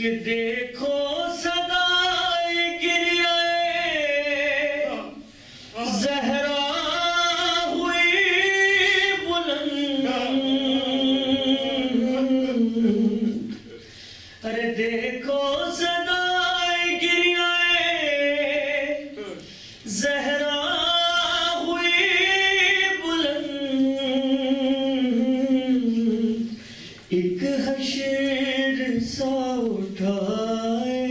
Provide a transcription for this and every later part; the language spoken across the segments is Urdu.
کہ دیکھو صدائے گریہ زہرا ہوئی بلند، ارے دیکھو صدائے گریہ زہرا ہوئی بلند، ایک حشر سا اٹھائے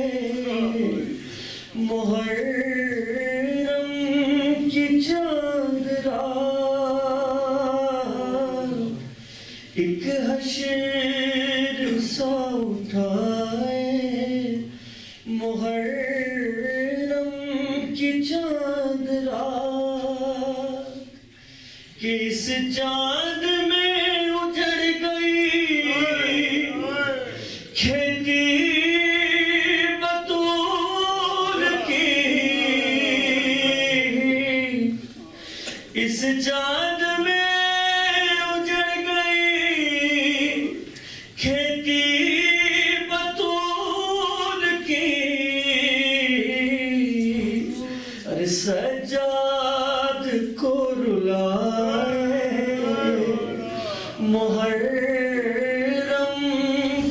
محرم کی چاند رات، ایک حشر سا اٹھائے محرم کی چاند رات، کہ اس چاند میں اجڑ گئی کھیتی بطول کی، اس چاند میں اجڑ گئی کھیتی بطول کی، ارے سجاد کو رلائے محرم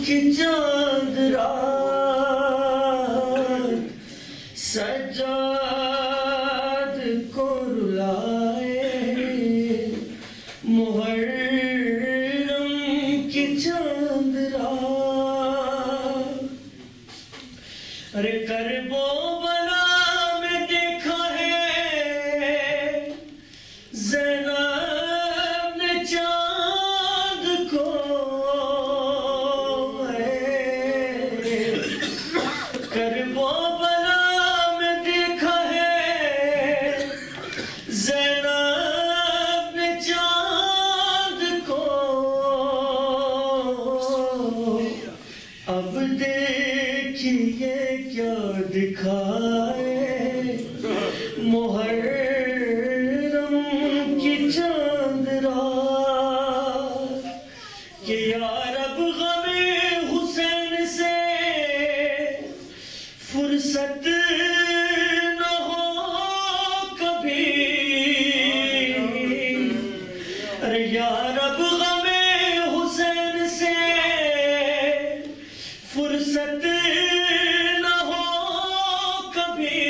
کی چاند رات، سجاد کو رلائے محرم کی چاند رات، ارے کرب و بلا میں دیکھا ہے زینب نے چاند کو، کرب و بلا میں دیکھا ہے زینب نے چاند کو، اب دیکھیے کیا دکھائے محرم کی چاند رات، کہ یا رب غم حسین سے فرصت نہ ہو کبھی، ارے یا رب غم حسین سے فرصت نہ ہو کبھی،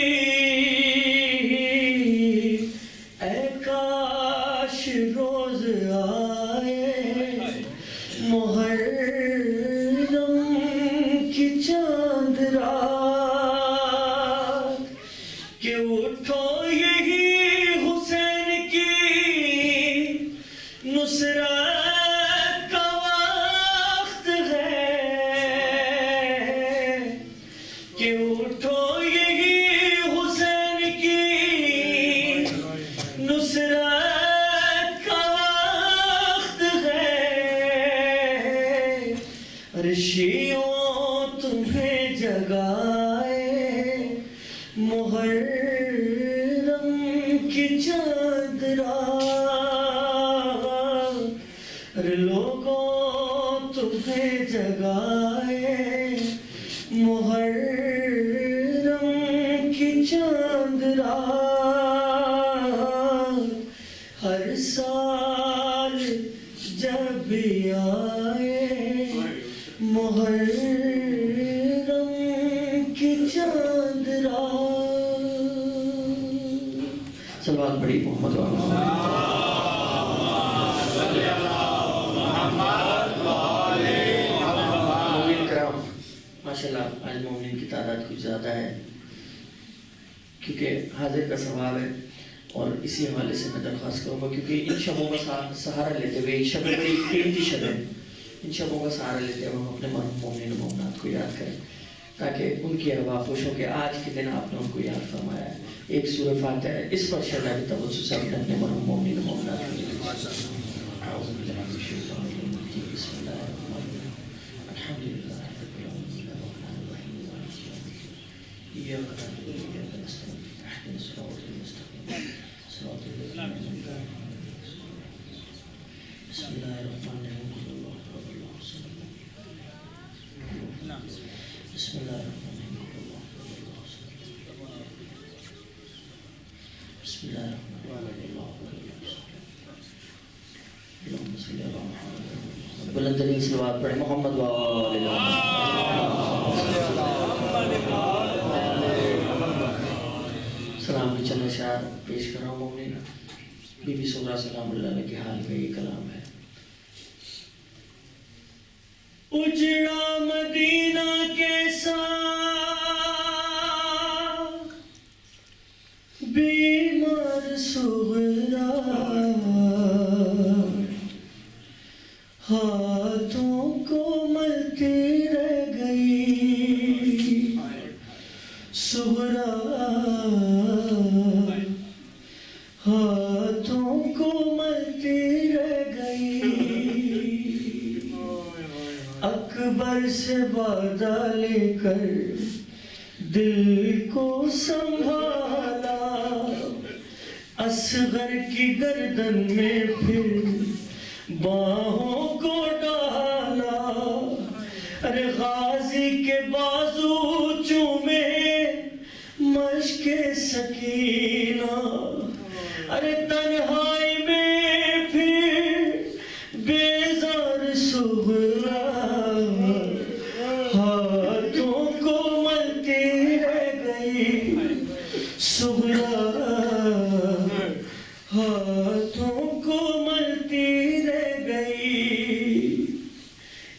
اے کاش روز آئے محرم کی چاند رات، کہ اٹھو یہی حسین کی نصرت کا وقت ہے، کہ اٹھو یہی حسین کی نصرت کا وقت ہے، ارے شیعوں تمہیں جگائے محرم کی چاند رات، ارے لوگوں تمہیں جگائے محرم کی چاند رات، ہر سال جب بھی آئے محرم کی چاند رات، صلوات پڑھی محمد و مومن کرام، ماشاءاللہ آج مومنین کی تعداد کچھ زیادہ ہے کیونکہ حاضر کا ثواب ہے، اور اسی حوالے سے میں درخواست کروں گا کیونکہ ان شبوں کا سہارا لیتے ہوئے، شب بڑی قیمتی شب ہے، ان شبوں کا سہارا لیتے ہوئے ہم اپنے مرحوم مومنین و مومنات کو یاد کریں تاکہ ان کی ارواح خوش ہو کہ آج کے دن آپ نے ان کو یاد فرمایا ہے۔ ایک سورہ فاتحہ ہے، اس پر شرح بھی توجہ سے اپنے مرحوم مومنین و مومنات کو یاد کریں۔ اعوذ باللہ من الشیطان الرجیم، بسم اللہ الرحمن الرحیم، الحمد للہ رب العالمین الرحمن الرحیم مالک یوم الدین، ایاک نعبد و ایاک نستعین، اهدنا الصراط المستقیم صراط الذین انعمت علیہم۔ بسم اللہ الرحمن الرحیم، قل اللہ احد اللہ الصمد، بسم بسم اللہ الرحمن الرحیم بلندرین صلوات پڑھیں محمد سلام کی چند اشعار پیش کر رہا ہوں مومنین. بی بی سغرا سلام اللہ علیہ کے حال کا یہ کلام ہے. اجڑا مدینہ کیسا بیمار سغرا ہاتھوں کو ملتی رہ گئی سغرا ہاتھوں کو ملتی رہ گئی. اکبر سے وعدہ لے کر دل کو سنبھالا اصغر کی گردن میں پھر باہوں کو ڈالا. ارے غازی کے بازو چومے مشق سکینہ ارے تنہائی میں پھر بیزار سغرا ہاتھوں کو ملتی رہ گئی سغرا ہاتھوں کو ملتی رہ گئی.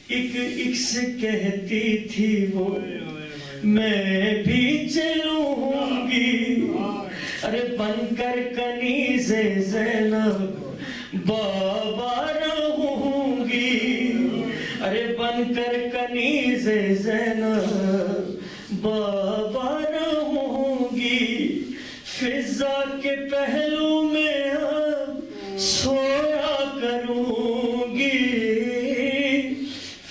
ایک سے کہتی تھی وہ میں بھی چلوں گی ارے بن کر کنیز زینب بابا رہوں گی ارے بن کر کنیز زینب بابا رہوں گی. فضا کے پہلو میں اب سویا کروں گی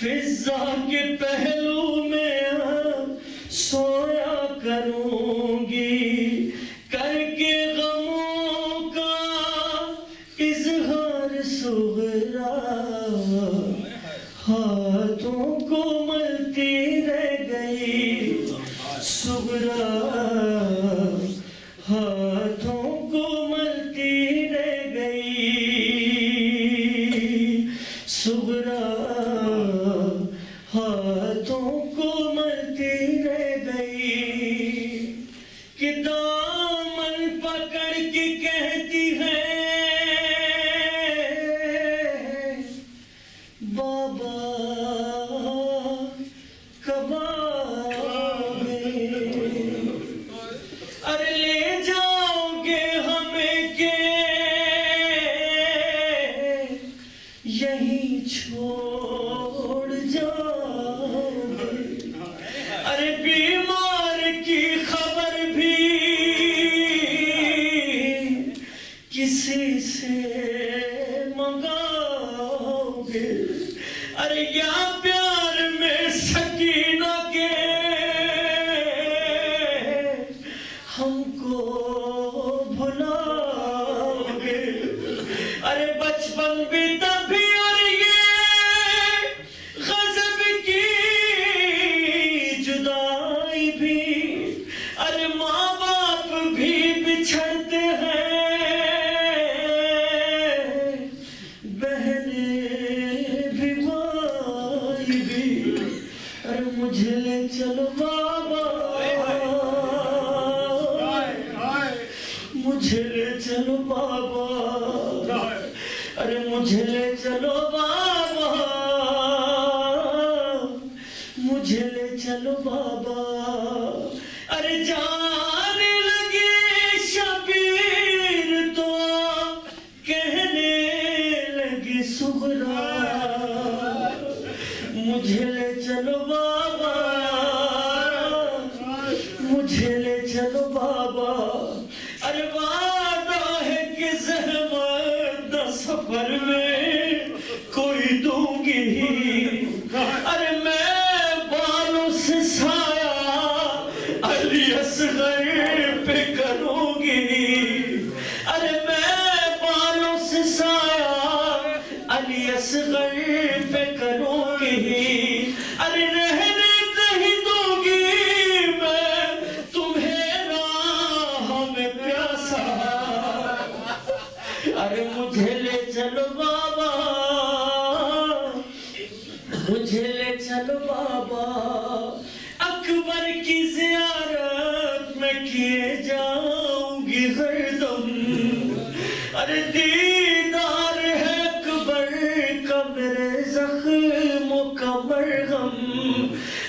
فضا کے پہلو میں اب سویا کروں گی. کر کے غموں کا اظہار سغرا ہاتھوں کو ملتی رہ گئی سغرا ہاتھوں کو ملتی رہ گئی سغرا ہاتھوں کو ملتی رہ گئی. کہ دامن پکڑ کے کہتی ہے بابا کب آؤگے ارے لے جاؤ گے ہمیں کہ یہیں چھوڑ جاؤ گے ارے بیمار کی خبر بھی کسی سے منگاؤ گے ارے یا پیار میں سکینہ کے ہم کو بھلاؤ گے ارے بچپن بھی تب بھی اور یہ غضب کی جدائی بھی ارے ماں باپ بھی بچھڑتے ہیں بہنیں بھی بھائی بھی ارے مجھے لے چلو بابا مجھے لے چلو بابا ارے مجھے لے چلو بابا مجھے لے چلو بابا. ارے جانے لگے شبیر تو کہنے لگی سغرا مجھے لے چلو بابا مجھے لے چلو بابا. ارے وعدہ ہے کہ زحمت نہ سفر میں کوئی دوں گی ارے میں بالوں سے سایہ علی اصغر پہ کروں گی ارے میں بالوں سے سایہ علی اصغر پہ کروں گی ارے رہنے نہیں دوں گی لے چلو بابا اکبر کی زیارت میں کیے جاؤں گی ہر دم ارے دیدار ہے اکبر کا میرے زخموں کا مرہم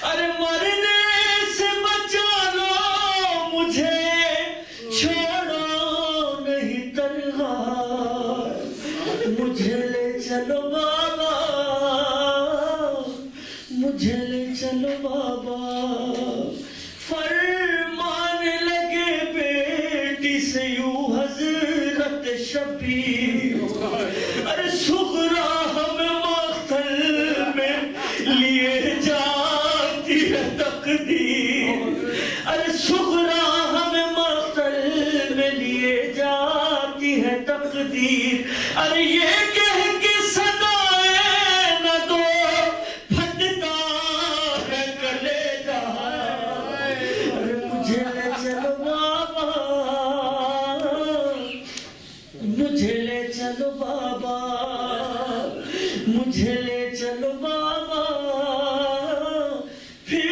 ارے مرنے سے بچا لو مجھے چھوڑو نہیں تنہا مجھے لے چلو بابا مجھے لے چلو بابا فرمان لگے بیٹی سے یوں حضرت شبیر ارے صغرا ہمیں مقتل میں لیے جاتی ہے تقدیر ارے صغرا ہمیں مقتل میں لیے جاتی ہے تقدیر ارے یہ کہہ کے صدائیں نہ دو پھٹتا ہے کلیجہ ارے مجھے لے چلو بابا مجھے لے چلو بابا مجھے لے چلو بابا پھر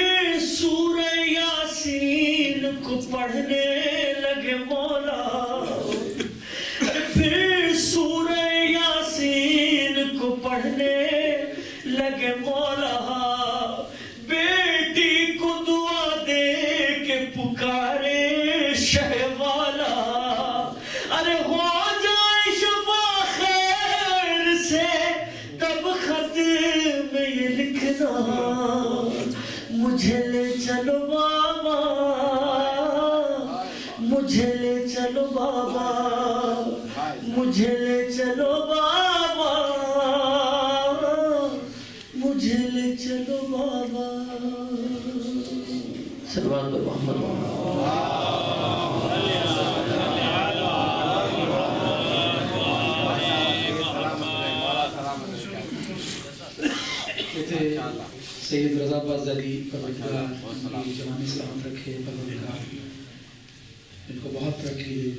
سورہ یاسین کو پڑھنے لگے مولا پھر سورہ یاسین کو پڑھنے لگے مولا بیٹی کو دعا دے کے پکارے شہ والا ارے ہو جائے شفا خیر سے تب خط میں یہ لکھنا مجھے لے چلو بابا مجھے لے چلو بابا مجھے لے چلو بابا مجھے لے چلو بابا صلوات محمد سید رضا بازداری پروردگار کی جوانی سلامت رکھے پروردگار ان کو بہت ترقی دے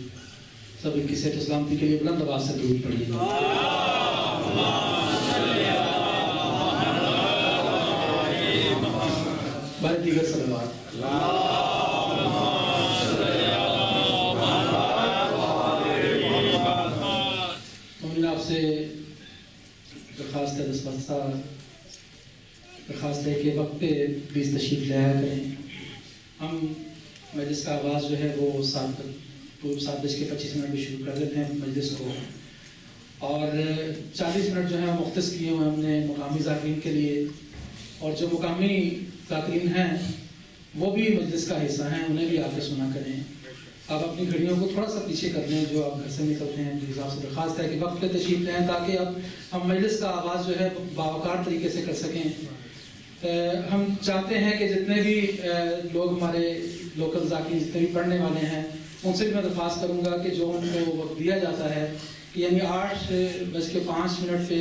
سب ان کی صحت و سلامتی کے لیے بلند آواز سے درود پڑھیے بارے دیگر صلوات مومن آپ سے درخواست ہے درخواست ہے کہ وقت پہ پلیز تشریف لے آیا کریں ہم مجلس کا آغاز جو ہے وہ 7:25 پہ شروع کر دیتے ہیں مجلس کو اور 40 منٹ جو ہے مختص کیے ہوئے ہم نے مقامی ذاکرین کے لیے اور جو مقامی ذاکرین ہیں وہ بھی مجلس کا حصہ ہیں انہیں بھی آ کے سنا کریں آپ اپنی گھڑیوں کو تھوڑا سا پیچھے کر لیں جو آپ گھر سے نکلتے ہیں پلیز آپ سے درخواست ہے کہ وقت پہ تشریف لیں تاکہ اب ہم مجلس کا آغاز جو ہے باوقار طریقے سے کر سکیں ہم چاہتے ہیں کہ جتنے بھی لوگ ہمارے لوکل ذاکرین جتنے بھی پڑھنے والے ہیں ان سے بھی میں درخواست کروں گا کہ جو ان کو وقت دیا جاتا ہے کہ یعنی 8:05 پہ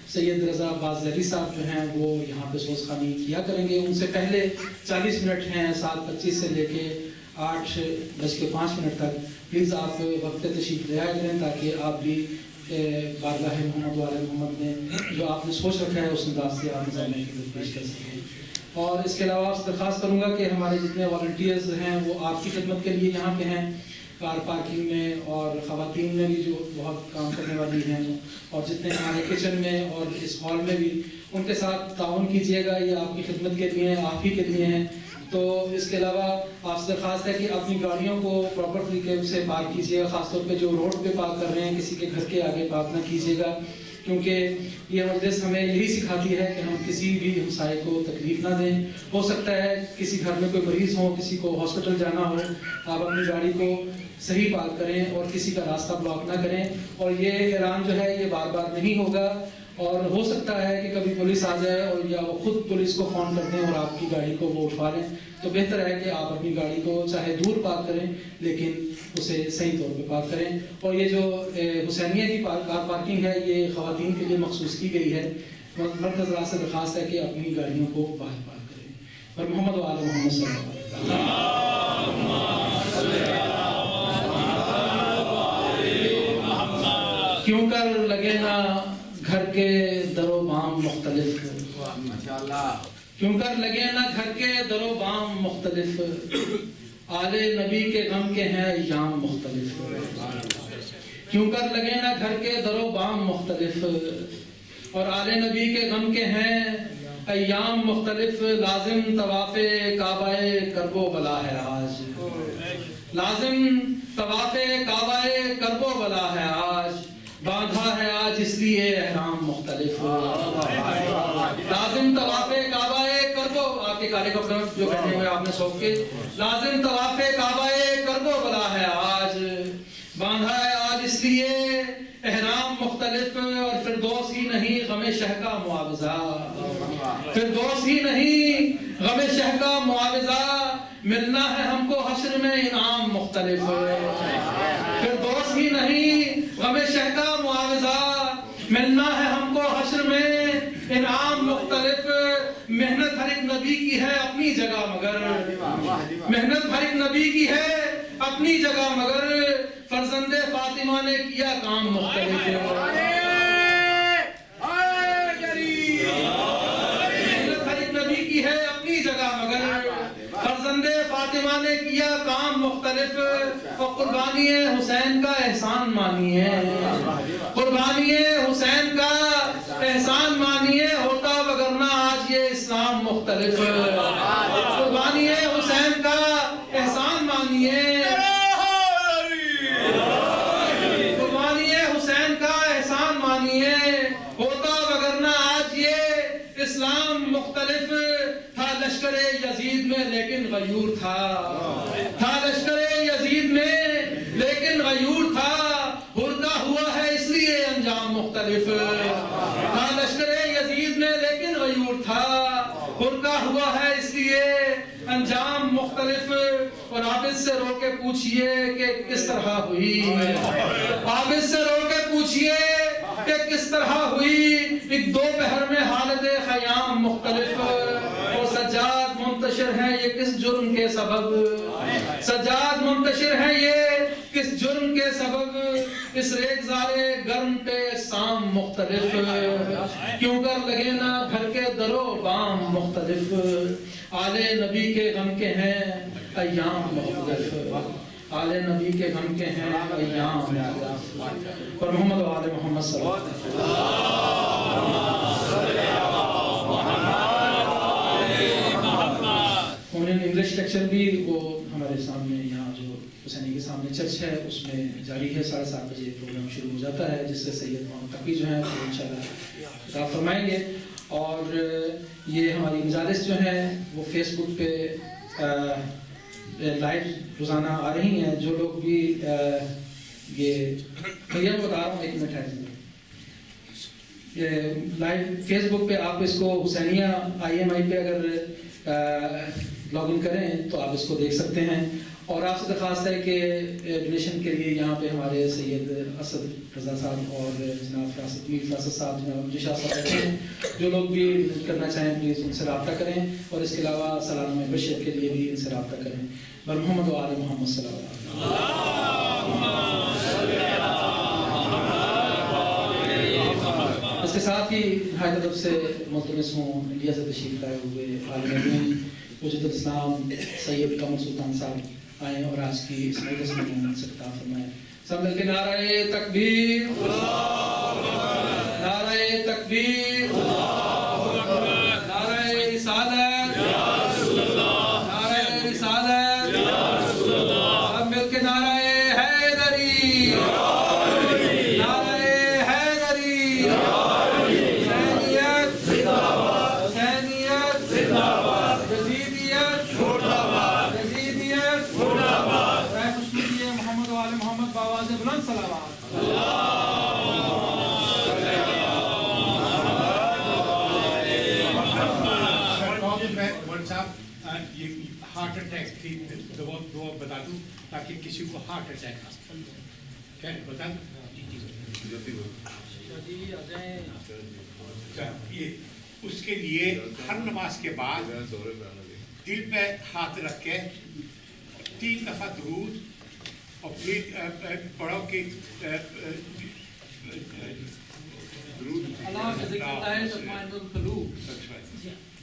سید رضا بازداری صاحب جو ہیں وہ یہاں پہ سوز خوانی کیا کریں گے ان سے پہلے 40 منٹ ہیں 7:25 سے لے کے 8:05 تک پلیز آپ وقت تشریف لے آیا کریں تاکہ آپ بھی بارگاہ محمد والے محمد میں جو آپ نے سوچ رکھا ہے اس انداز سے آپ نظام کی پیش کر سکیں اور اس کے علاوہ آپ سے درخواست کروں گا کہ ہمارے جتنے والنٹیئرز ہیں وہ آپ کی خدمت کے لیے یہاں پہ ہیں کار پارکنگ میں اور خواتین میں بھی جو بہت کام کرنے والی ہیں اور جتنے ہمارے کچن میں اور اس ہال میں بھی ان کے ساتھ تعاون کیجیے گا یہ آپ کی خدمت کے لیے آپ ہی کے لیے ہیں تو اس کے علاوہ آپ سے درخواست ہے کہ اپنی گاڑیوں کو پراپر طریقے سے پارک کیجیے گا خاص طور پہ جو روڈ پہ پارک کر رہے ہیں کسی کے گھر کے آگے پارک نہ کیجیے گا کیونکہ یہ مجلس ہمیں یہی سکھاتی ہے کہ ہم کسی بھی ہمسائے کو تکلیف نہ دیں ہو سکتا ہے کسی گھر میں کوئی مریض ہو کسی کو ہاسپٹل جانا ہو آپ اپنی گاڑی کو صحیح پارک کریں اور کسی کا راستہ بلاک نہ کریں اور یہ اعلان جو ہے یہ بار بار نہیں ہوگا اور ہو سکتا ہے کہ کبھی پولیس آ جائے اور یا وہ خود پولیس کو فون کر دیں اور آپ کی گاڑی کو وہ اٹھوا لیں تو بہتر ہے کہ آپ اپنی گاڑی کو چاہے دور پارک کریں لیکن اسے صحیح طور پہ پارک کریں اور یہ جو حسینیہ کی کار پارکنگ ہے یہ خواتین کے لیے مخصوص کی گئی ہے مرد حضرات سے درخواست ہے کہ اپنی گاڑیوں کو باہر پارک کریں اور محمد و آل محمد صلی اللہ علیہ وسلم کیوں کر لگے نا گھر کے در و بام مختلف کیوں کر لگے نہ گھر کے در و بام مختلف، آل نبی کے غم کے ہیں ایام مختلف، کیوں کر لگے نہ گھر کے در و بام مختلف، اور آل نبی کے غم کے ہیں ایام مختلف، لازم طواف کعبہ کرب و بلا ہے آج، لازم طواف کعبہ کرب و بلا ہے آج، باندھا ہے آج اس لیے احرام مختلف، لازم طواف کعبہ کرب و، آپ کے کالے کپڑے جو پہنے ہوئے آپ نے سوک کے، لازم طواف کعبہ کرب و بلا ہے آج، باندھا ہے آج اس لیے احرام مختلف، اور فردوس ہی نہیں غم شہ کا معاوضہ، فردوس ہی نہیں غم شہ کا معاوضہ، ملنا ہے ہم کو حشر میں انعام مختلف، فردوس ہی نہیں غم شہ کا معاوضہ، ملنا ہے ہم کو حشر میں انعام مختلف، محنت ہر ایک نبی کی ہے اپنی جگہ مگر، محنت ہر ایک نبی کی ہے اپنی جگہ مگر، فرزند فاطمہ نے کیا کام مختلف، محنت ہر ایک نبی کی ہے اپنی جگہ مگر، فرزند فاطمہ نے کیا کام مختلف، اور قربانی حسین کا احسان مانیے، قربانی حسین کا احسان مانیے، ہوتا وگرنہ آج یہ اسلام مختلف، قربانی حسین کا احسان مانیے، قربانی حسین کا احسان مانیے، ہوتا وگرنہ آج یہ اسلام مختلف، تھا لشکر یزید میں لیکن غیور تھا، تھا لشکر یزید میں لیکن غیور تھا، ہردا ہوا ہے اس لیے انجام مختلف، تھا لشکر یزید میں لیکن غیور تھا، ہردا ہوا ہے اس لیے انجام مختلف، اور عابد سے رو کے پوچھئے کہ کس طرح ہوئی، عابد سے رو کے پوچھئے کہ کس طرح ہوئی، ایک دو پہر میں حالت خیام مختلف، اور سجاد منتشر ہے یہ کس جرم کے سبب، سجاد منتشر ہے یہ کس جرم کے سبب، اس ریگزار گرم پہ سام مختلف، کیوں کر لگے نہ گھر کے در و بام مختلف، آل نبی کے غم کے ہیں ایام مختلف، آل نبی کے غم کے ہیں ایام مختلف، اور محمد و آل محمد صلی اللہ علیہ وسلم۔ انگلش لیکچر بھی وہ ہمارے سامنے یہاں جو حسینی کے سامنے چرچ ہے اس میں جاری ہے، 7:30 بجے پروگرام شروع ہو جاتا ہے، جس سے سید محمد تقی جو ہیں وہ انشاءاللہ خطاب فرمائیں گے، اور یہ ہماری مجالس جو ہیں وہ فیس بک پہ لائیو روزانہ آ رہی ہیں، جو لوگ بھی یہ بھیا بتا رہا ہوں، ایک منٹ ہے، لائیو فیس بک پہ آپ اس کو حسینیہ IMI پہ اگر لاگ ان کریں تو آپ اس کو دیکھ سکتے ہیں، اور آپ سے درخواست ہے کہ ڈونیشن کے لیے یہاں پہ ہمارے سید اسد رضا صاحب اور جناب فراست صاحب، جناب مجھے شاہ صاحب بیٹھے ہیں، جو لوگ بھی کرنا چاہیں پلیز ان سے رابطہ کریں، اور اس کے علاوہ سالانہ ممبرشپ کے لیے بھی ان سے رابطہ کریں، بر محمد و آل محمد صلی اللہ علیہ وسلم۔ اس کے ساتھ ہی نہایت ادب سے ملتمس ہوں انڈیا سے تشریف لائے ہوئے عالم دین وجد الاسلام سید قمر سلطان صاحب آئیں اور آج کی اس مجلس میں ان سے خطاب فرمائیں۔ سب مل کے نعرہ تکبیر، نعرہ تکبیر، نعرہ رسالت، نعرہ رسالت، سب مل کے نعرہ حیدری، نعرہ حیدری، حسینیت، حسینیت، یزیدیت، یزیدیت، رائے خوشنودی محمد و آل محمد بآواز بلند صلوات۔ یہ ہارٹ اٹیک کی دعا بتا دوں تاکہ کسی کو ہارٹ اٹیک آ سکے، کیا بتا دوں؟ یہ اس کے لیے ہر نماز کے بعد دل پہ ہاتھ رکھ کے 3 دفعہ درود اور پھر پڑھو کہ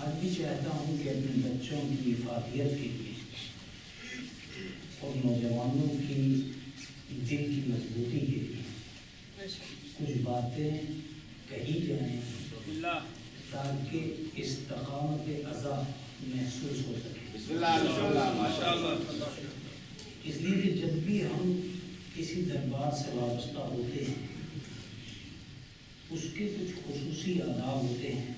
آج بھی چاہتا ہوں کہ اپنے بچوں کی افادیت کے لیے اور نوجوانوں کی دل کی مضبوطی کے لیے کچھ باتیں کہی جائیں تاکہ استقامت عزا محسوس ہو سکے۔ اس لیے کہ جب بھی ہم کسی دربار سے وابستہ ہوتے ہیں اس کے کچھ خصوصی آداب ہوتے ہیں،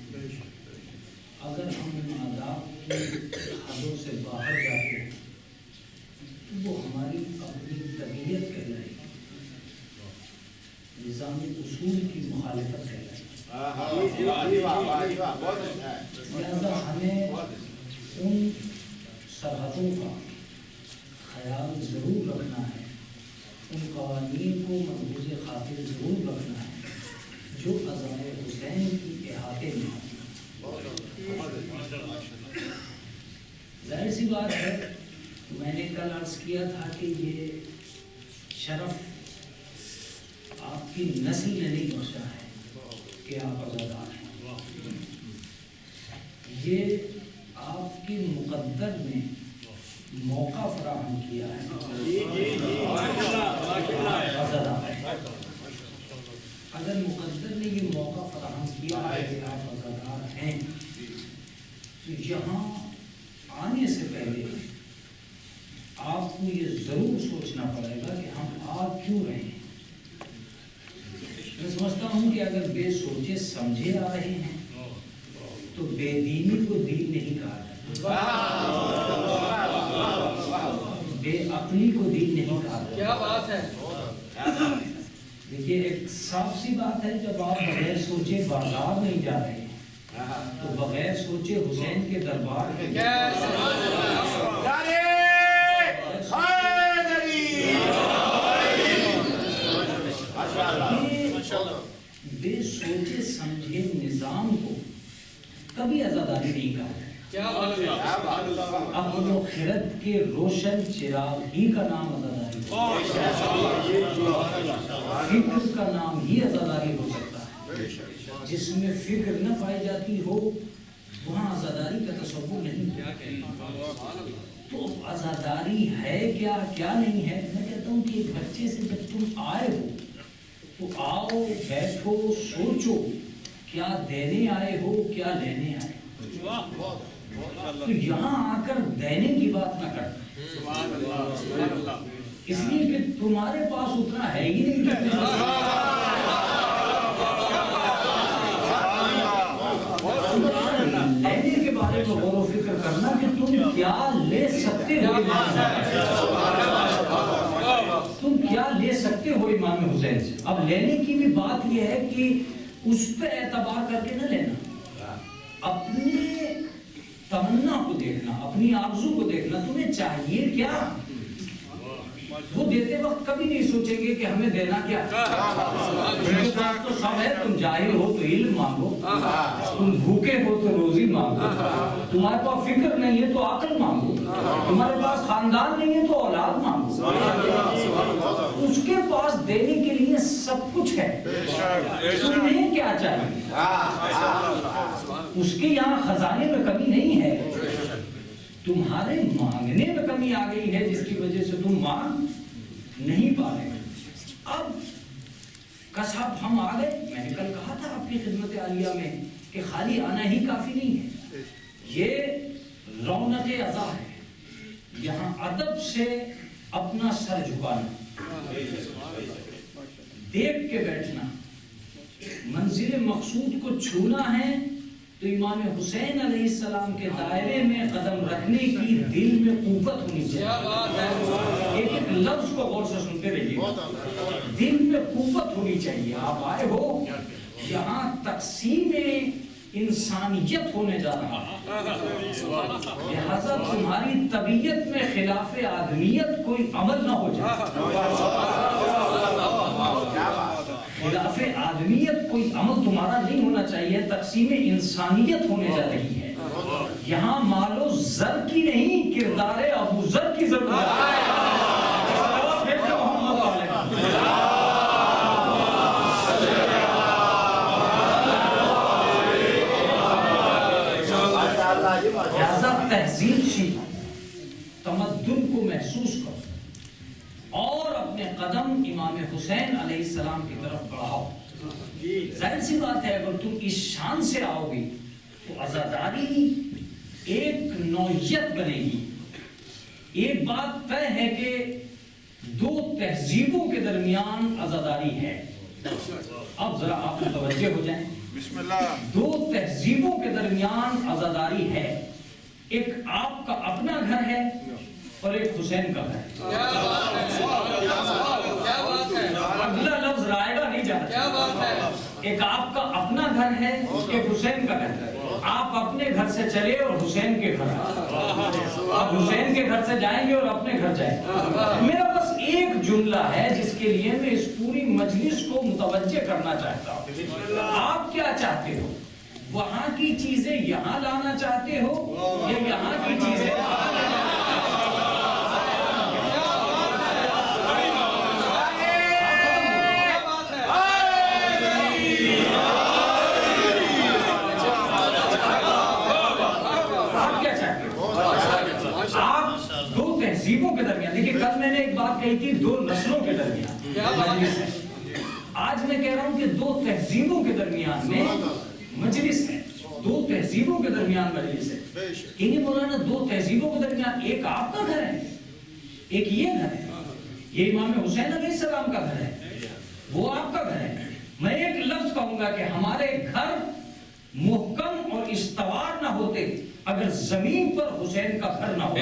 اگر ہم ان آداب کی حدوں سے باہر جاتے ہیں تو وہ ہماری اپنی طبیعت کہلائے گی، نظامی اصول کی مخالفت کہلائے گی۔ لہذا ہمیں ان سرحدوں کا خیال ضرور رکھنا ہے، ان قوانین کو محفوظ خاطر ضرور رکھنا ہے جو عزائے حسین کی احاطے میں ہیں۔ ظاہر سی بات ہے، میں نے کل عرض کیا تھا کہ یہ شرف آپ کی نسل نے نہیں بخشا ہے کہ آپ عزادار ہیں، یہ آپ کی مقدر نے موقع فراہم کیا ہے عزادار ہیں۔ اگر مقدر نے یہ موقع فراہم کیا ہے کہ آپ عزادار ہیں تو یہاں آنے سے پہلے آپ کو یہ ضرور سوچنا پڑے گا کہ ہم آ کیوں رہے ہیں۔ میں سمجھتا ہوں کہ اگر بے سوچے سمجھے آ رہے ہیں تو بے دینی کو دین نہیں کہا جاتا، بے عقلی کو دین نہیں کہا جاتا۔ کیا بات ہے! دیکھیے ایک صاف سی بات ہے، جب آپ بغیر سوچے بازار نہیں جا رہے ہیں تو بغیر سوچے حسین کے دربار میں بے سوچے سمجھے نظام کو کبھی عزاداری نہیں کہا ہے. عقل و خرد کے روشن چراغ ہی کا نام عزاداری ہے. فکر کا نام ہی عزاداری ہو سکتا ہے. جس میں فکر نہ پائی جاتی ہو وہاں عزاداری کا تصور نہیں. تو عزاداری ہے کیا کیا نہیں ہے؟ میں کہتا ہوں کہ ایک بچے سے جب تم آئے ہو تو آؤ بیٹھو سوچو کیا دینے آئے ہو کیا لینے آئے ہو. تو یہاں آ کر دینے کی بات نہ کرنا اس لیے کہ تمہارے پاس اتنا ہے ہی نہیں. لینے کے بارے میں غور و فکر کرنا کہ تم کیا لے سکتے ہو. تم کیا لے سکتے ہو امام حسین سے. اب لینے کی بھی بات یہ ہے کہ اس پہ اعتبار کر کے نہ لینا. اپنے تمنا کو دیکھنا, اپنی آرزو کو دیکھنا, تمہیں چاہیے کیا. وہ دیتے وقت کبھی نہیں سوچیں گے کہ ہمیں دینا کیا. تمہارے پاس تو سب ہے. تم جاہل ہو تو علم مانگو, تم بھوکے ہو تو روزی مانگو, تمہارے پاس فکر نہیں ہے تو عقل مانگو, تمہارے پاس خاندان نہیں ہے تو اولاد مانگو. اس کے پاس دینے کے لیے سب کچھ ہے. تمہیں کیا چاہیے؟ اس کے یہاں خزانے میں کمی نہیں ہے. تمہارے مانگنے میں کمی آ گئی ہے جس کی وجہ سے تم مانگ نہیں پا رہے. اب صاحب ہم آ گئے. میں نے کل کہا تھا آپ کی خدمت عالیہ میں کہ خالی آنا ہی کافی نہیں ہے. یہ رونق عزا ہے. یہاں ادب سے اپنا سر جھکانا, دیکھ کے بیٹھنا, منزل مقصود کو چھونا ہے تو امام حسین علیہ السلام کے دائرے میں قدم رکھنے کی دل میں قوت ہونی چاہیے. ایک ایک لفظ کو غور سے سنتے رہیے. دل میں قوت ہونی چاہیے. آپ آئے ہو یہاں تقسیم انسانیت ہونے جا رہا ہے. لہذا تمہاری طبیعت میں خلاف آدمیت کوئی عمل نہ ہو جائے. خلاف آدمیت کوئی عمل تمہارا نہیں ہونا چاہیے. تقسیم انسانیت ہونے جا رہی ہے. یہاں مال و زر کی نہیں کردار ابو ذر کی ضرورت ہے. لہذا تہذیب سیکھو, تمدن کو محسوس کرو اور اپنے قدم امام حسین علیہ السلام کی طرف بڑھاؤ. ظاہر سی بات ہے اگر تم اس شان سے آؤ گی تو عزاداری ایک نوعیت بنے گی. ایک بات طے ہے کہ دو تہذیبوں کے درمیان عزاداری ہے. اب ذرا آپ متوجہ ہو جائیں. بسم اللہ. دو تہذیبوں کے درمیان عزاداری ہے. ایک آپ کا اپنا گھر ہے اور ایک حسین کا گھر ہے. اگلا لفظ رائے گا نہیں جاتا. ایک آپ کا اپنا گھر ہے, ایک حسین کا گھر ہے. آپ اپنے گھر سے چلے اور حسین کے گھر آپ حسین کے گھر سے جائیں گے اور اپنے گھر جائیں گے. میرا بس ایک جملہ ہے جس کے لیے میں اس پوری مجلس کو متوجہ کرنا چاہتا ہوں. آپ کیا چاہتے ہو؟ وہاں کی چیزیں یہاں لانا چاہتے ہو یا یہاں کی چیزیں تہذیبوں کے درمیان. دیکھیے کل میں نے ایک بات کہی تھی دو نسلوں کے درمیان مجلس ہے. آج میں کہہ رہا ہوں کہ دو تہذیبوں کے درمیان میں مجلس ہے. دو تہذیبوں کے درمیان مجلس ہے. کہیں مولانا دو تہذیبوں کے درمیان ایک آپ کا گھر ہے, ایک یہ گھر ہے. یہ امام حسین علیہ السلام کا گھر ہے, وہ آپ کا گھر ہے. میں ایک لفظ کہوں گا کہ ہمارے گھر محکم اور استوار نہ ہوتے اگر زمین پر حسین کا گھر نہ ہو.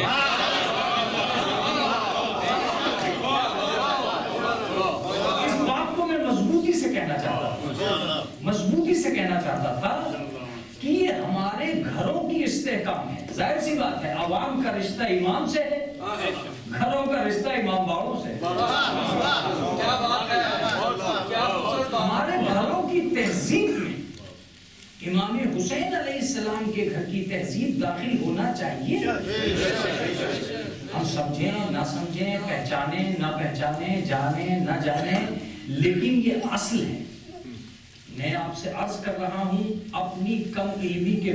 اس بات کو میں مضبوطی سے کہنا چاہتا تھا کہ یہ ہمارے گھروں کی استحکام ہے. ظاہر سی بات ہے عوام کا رشتہ امام سے ہے, گھروں کا رشتہ امام باڑوں سے. ہمارے گھروں کی تہذیب میں امام حسین علیہ السلام کے گھر کی تہذیب داخل ہونا چاہیے. ہم سمجھیں نہ سمجھیں، پہچانیں نہ پہچانیں، جانیں نہ جانیں، لیکن یہ اصل ہے. میں آپ سے عرض کر رہا ہوں اپنی کم علمی کے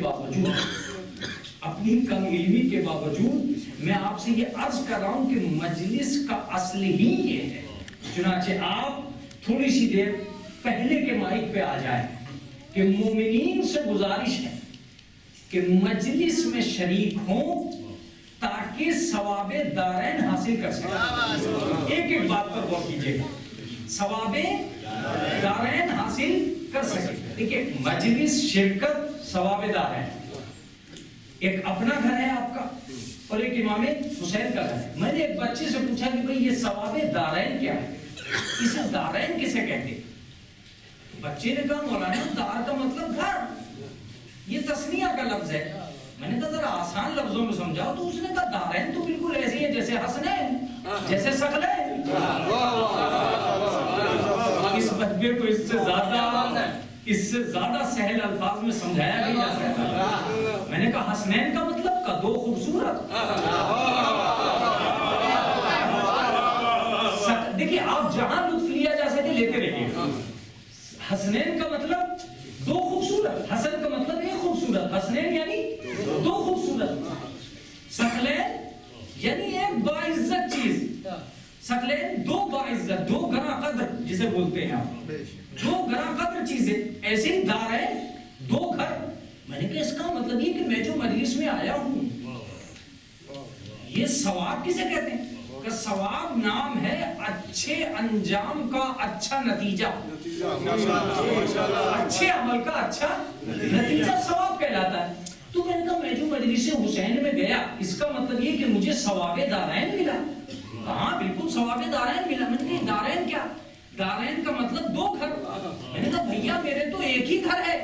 باوجود میں آپ سے یہ عرض کر رہا ہوں کہ مجلس کا اصل ہی یہ ہے. چنانچہ آپ تھوڑی سی دیر پہلے کے مائک پہ آ جائیں کہ مومنین سے گزارش ہے کہ مجلس میں شریک ہوں تاکہ ثواب دارین حاصل کر سکیں. ایک بات پر غور کیجیے گا، ثواب دارین حاصل کر سکیں. دیکھیے مجلس، شرکت، ثواب دارین. ایک اپنا گھر ہے آپ کا اور ایک امام حسین کا گھر ہے. میں نے ایک بچے سے پوچھا کہ بھئی یہ ثواب دارین کیا ہے، اسے دارین کسے کہتے ہیں؟ بچے نے کہا مولانا دار کا مطلب گھر، یہ تسنیہ کا لفظ ہے. میں نے کہا ذرا آسان لفظوں میں سمجھاؤ. تو اس نے کہا دارین تو بالکل ایسی ہے جیسے حسنین، جیسے ثقلین. اس بچے کو اس سے زیادہ سہل الفاظ میں سمجھایا نہیں جا سکتا. میں نے کہا حسنین کا مطلب کا دو خوبصورت. دیکھیے آپ جہاں لطف لیا جا سکے لیتے رہیے. حسنین کا مطلب دو خوبصورت، حسن کا مطلب ایک خوبصورت، حسنین یعنی دو خوبصورت. ثقلین یعنی ایک باعزت چیز. ثقلین دو باعزت، دو گراں قدر جسے بولتے ہیں آپ، دو گراں قدر چیزیں. ایسے ہی دارین دو گھر. میں نے کہا اس کا مطلب یہ کہ میں جو مجلس میں آیا ہوں یہ ثواب کسے کہتے ہیں؟ کہ ثواب نام ہے اچھے انجام کا اچھا نتیجہ، اچھے عمل کا اچھا نتیجہ ثواب کہلاتا ہے. تو میں نے کہا میں جو مجلس حسین میں گیا اس کا مطلب یہ کہ مجھے ثواب دارین ملا. ہاں بالکل ثواب دارین ملا. میں نے کہا دارین کیا؟ دارین کا مطلب دو گھر. میں نے کہا بھیا میرے تو ایک ہی گھر ہے.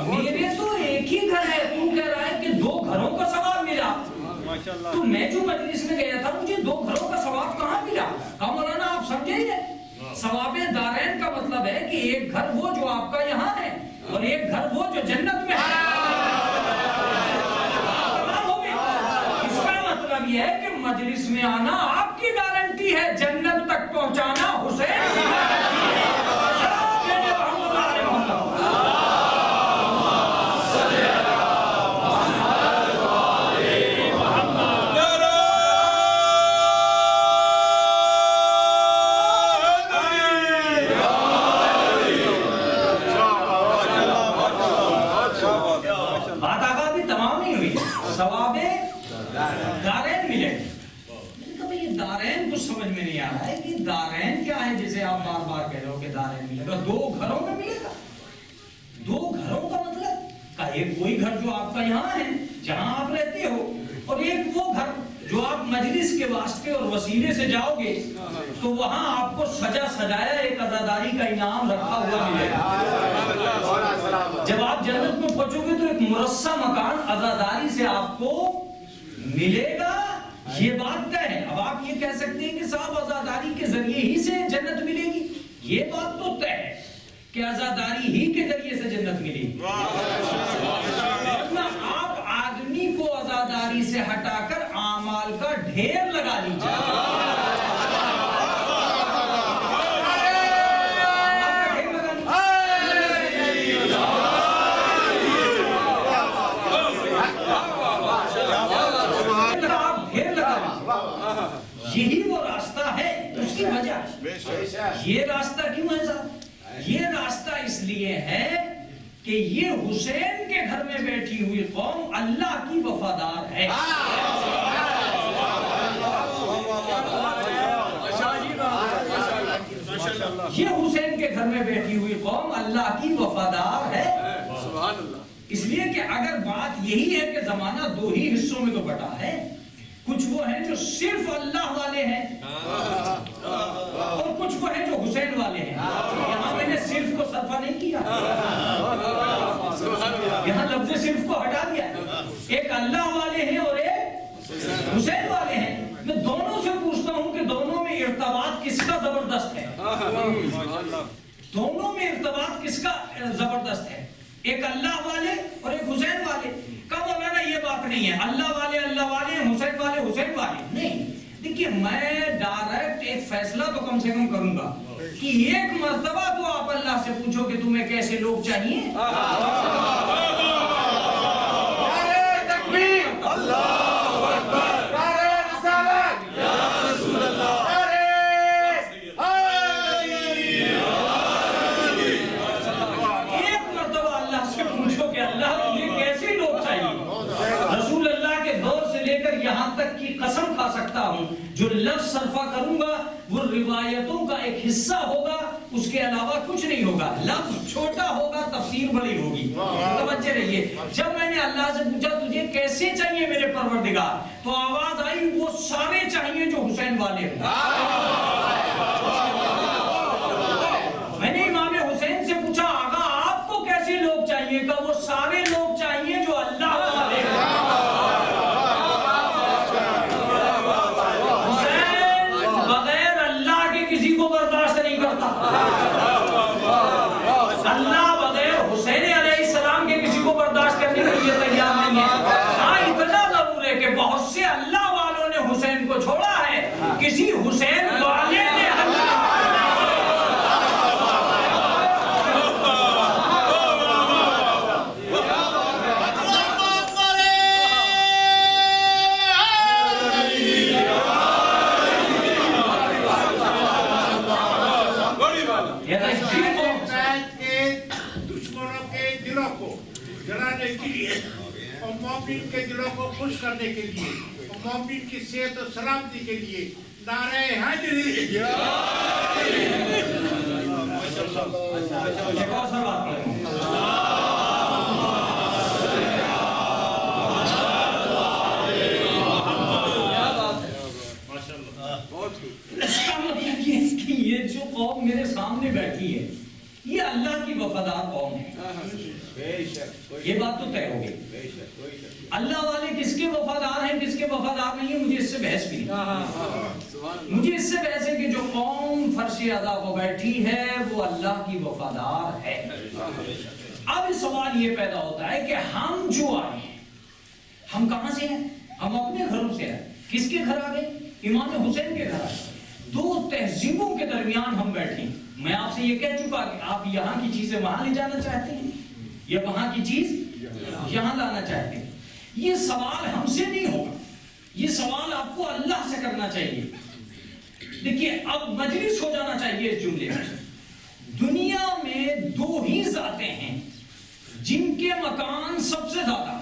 میرے تو ایک ہی گھر ہے، تو کہہ رہا ہے کہ دو گھروں کا ثواب ملا. تو میں جو مجلس میں گیا تھا مجھے دو گھروں کا ثواب کہاں ملا؟ کہا مولانا آپ سمجھے ہی نہیں. ثواب دارین کا مطلب ہے کہ ایک گھر وہ جو آپ کا یہاں ہے اور ایک گھر وہ جو جنت میں ہے. اس کا مطلب یہ ہے کہ مجلس میں آنا آپ کی گارنٹی ہے، جنت تک پہنچانا حسین. ثواب دارین ملے. میں نے کہا بھئی یہ دارین کچھ سمجھ میں نہیں آ رہا ہے کہ دارین کیا ہے جسے آپ بار بار کہہ رہے ہو کہ دارین ملے گا. دو گھروں میں ملے گا. دو گھروں کا مطلب کہ ایک وہی گھر جو آپ کا یہاں ہے جہاں آپ رہتے ہو، اور ایک وہ گھر جو آپ مجلس کے واسطے اور وسیلے سے جاؤ گے تو وہاں آپ کو سجا سجایا ایک عزاداری کا انعام رکھا ہوا ملے گا. جب آپ جنت میں پہنچو گے تو ایک مرصع مکان عزاداری سے آپ کو ملے گا. یہ بات طے ہے. اب آپ یہ کہہ سکتے ہیں کہ صاحب عزاداری کے ذریعے ہی سے جنت ملے گی. یہ بات تو طے ہے کہ عزاداری ہی کے ذریعے سے جنت ملے گی. آپ آدمی کو عزاداری سے ہٹا کر اعمال کا ڈھیر لگا لیجیے. یہی وہ راستہ ہے. اس کی وجہ یہ راستہ کیوں ہے صاحب؟ یہ راستہ اس لیے ہے کہ یہ حسین کے گھر میں بیٹھی ہوئی قوم اللہ کی وفادار ہے. یہ حسین کے گھر میں بیٹھی ہوئی قوم اللہ کی وفادار ہے. اس لیے کہ اگر بات یہی ہے کہ زمانہ دو ہی حصوں میں تو بٹا ہے، کچھ وہ ہیں جو صرف اللہ والے ہیں اور کچھ وہ ہیں جو حسین والے ہیں. یہاں میں نے صرف کو صرفہ نہیں کیا، یہاں لفظ صرف کو ہٹا دیا. ایک اللہ والے ہیں اور ایک حسین والے ہیں. میں دونوں سے پوچھتا ہوں کہ دونوں میں ارتباط کس کا زبردست ہے؟ دونوں میں ارتباط کس کا زبردست ہے؟ ایک اللہ والے اور ایک حسین والے کا مولانا یہ بات نہیں ہے اللہ والے حسین والے نہیں. دیکھیے میں ڈائریکٹ ایک فیصلہ تو کم سے کم کروں گا کہ ایک مرتبہ تو آپ اللہ سے پوچھو کہ تمہیں کیسے لوگ چاہیے. یہاں تک کی قسم کھا سکتا ہوں جو لفظ صرفہ کروں گا وہ روایتوں کا ایک حصہ ہوگا, اس کے علاوہ کچھ نہیں ہوگا. لفظ چھوٹا ہوگا, تفسیر بڑی ہوگی. توجہ رہیے, جب میں نے اللہ سے پوچھا تجھے کیسے چاہیے میرے پروردگار, تو آواز آئی وہ سارے چاہیے جو حسین والے ہیں. میں نے امام حسین سے پوچھا آقا آپ کو کیسے لوگ چاہیے, کہ وہ سارے لوگ چاہیے جو اللہ والے ہیں. اللہ بغیر حسین علیہ السلام کے کسی کو برداشت کرنے کے لیے تیار نہیں ہے. ہاں اتنا ضرور ہے کہ بہت سے اللہ والوں نے حسین کو چھوڑا ہے, کسی حسین والے نے مومن کے دلوں کو خوش کرنے کے لیے, مومن کی صحت و سلامتی کے لیے نعرہ حیدری. یہ جو قوم میرے سامنے بیٹھی ہے یہ اللہ کی وفادار قوم ہے. یہ بات تو طے ہو گئی. اللہ والے کس کے وفادار ہیں کس کے وفادار نہیں ہیں مجھے اس سے بحث بھی نہیں. مجھے اس سے بحث ہے کہ جو قوم فرش اعضاء کو بیٹھی ہے وہ اللہ کی وفادار ہے. اب سوال یہ پیدا ہوتا ہے کہ ہم جو آئے ہیں ہم کہاں سے ہیں؟ ہم اپنے گھروں سے ہیں. کس کے گھر آ گئے؟ امام حسین کے گھر آ گئے. دو تہذیبوں کے درمیان ہم بیٹھے ہیں. میں آپ سے یہ کہہ چکا کہ آپ یہاں کی چیزیں وہاں لے جانا چاہتے ہیں یا وہاں کی چیز یہاں لانا چاہتے ہیں. یہ سوال ہم سے نہیں ہوگا, یہ سوال آپ کو اللہ سے کرنا چاہیے. دیکھیے اب مجلس ہو جانا چاہیے اس جملے میں. دنیا میں دو ہی ذاتیں ہیں جن کے مکان سب سے زیادہ,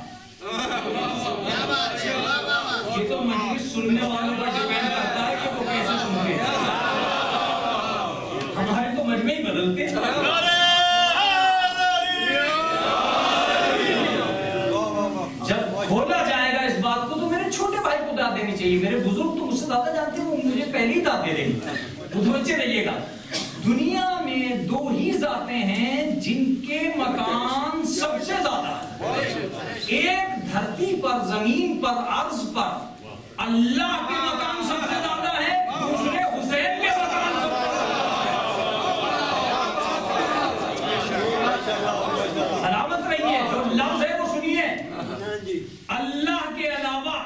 یہ تو مجلس سننے والوں پر ڈیپینڈ کرتا ہے کہ وہ کیسے سنتے ہیں. ہمارے تو مجمع ہی بدلتے ہیں. جب کھولا جائے گا اس بات کو تو میرے چھوٹے بھائی کو داد دینی چاہیے. میرے بزرگ تو مجھ سے زیادہ جانتے ہیں, وہ مجھے پہلے ہی داد دے دیں. متوجہ رہیے گا, دنیا میں دو ہی ذاتیں ہیں جن کے مکان سب سے زیادہ, ایک دھرتی پر زمین پر عرض پر اللہ کے مکان سب سے زیادہ ہے, دوسرے حسین کے مکان سب سے زیادہ. سلامت رہیے, جو لفظ ہے وہ سنیے. اللہ کے علاوہ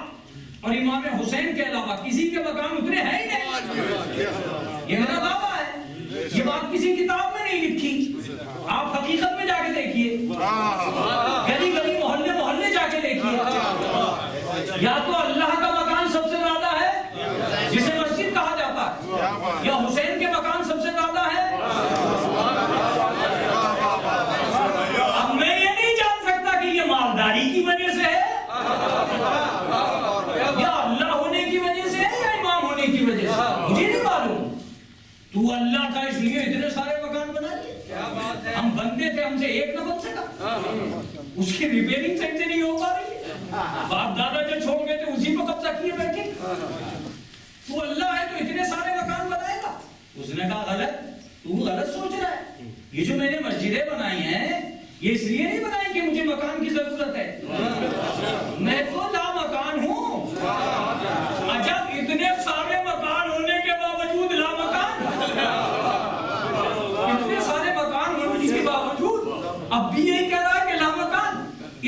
اور امام حسین کے علاوہ کسی کے مقام اتنے ہیں ہی نہیں. یہ میرا دعویٰ ہے, یہ بات کسی کتاب میں نہیں لکھی. آپ حقیقت میں جا کے دیکھیے, گلی گلی محلے محلے جا کے دیکھیے. یا تو اللہ کا مکان سب سے زیادہ ہے جسے مسجد کہا جاتا ہے, یا حسین کے مکان سب سے زیادہ ہے. اب میں یہ نہیں جان سکتا کہ یہ مالداری کی وجہ سے ہے یا اللہ ہونے کی وجہ سے ہے یا امام ہونے کی وجہ سے, مجھے نہیں معلوم. تو اللہ کا اس لیے اتنے سارے مکان بنا لیے. ہم بندے تھے, ہم سے ایک نہ بن سکا, اس کی ریپیئرنگ صحیح سے نہیں ہو پا رہی. باپ دادا جو چھوڑ گئے تھے اسی کو قبضہ کیے بیٹھے. تو اللہ ہے تو اتنے سارے مکان بنائے گا. اس نے کہا غلط, تو غلط سوچ رہا ہے. یہ جو میں نے مسجدیں بنائی ہیں یہ اس لیے نہیں بنائی کہ مجھے مکان کی ضرورت ہے, میں تو لا مکان ہوں. عجب, اتنے سارے مکان ہونے کے باوجود لا مکان, اتنے سارے اب بھی یہی کہہ رہا ہے کہ لامکان.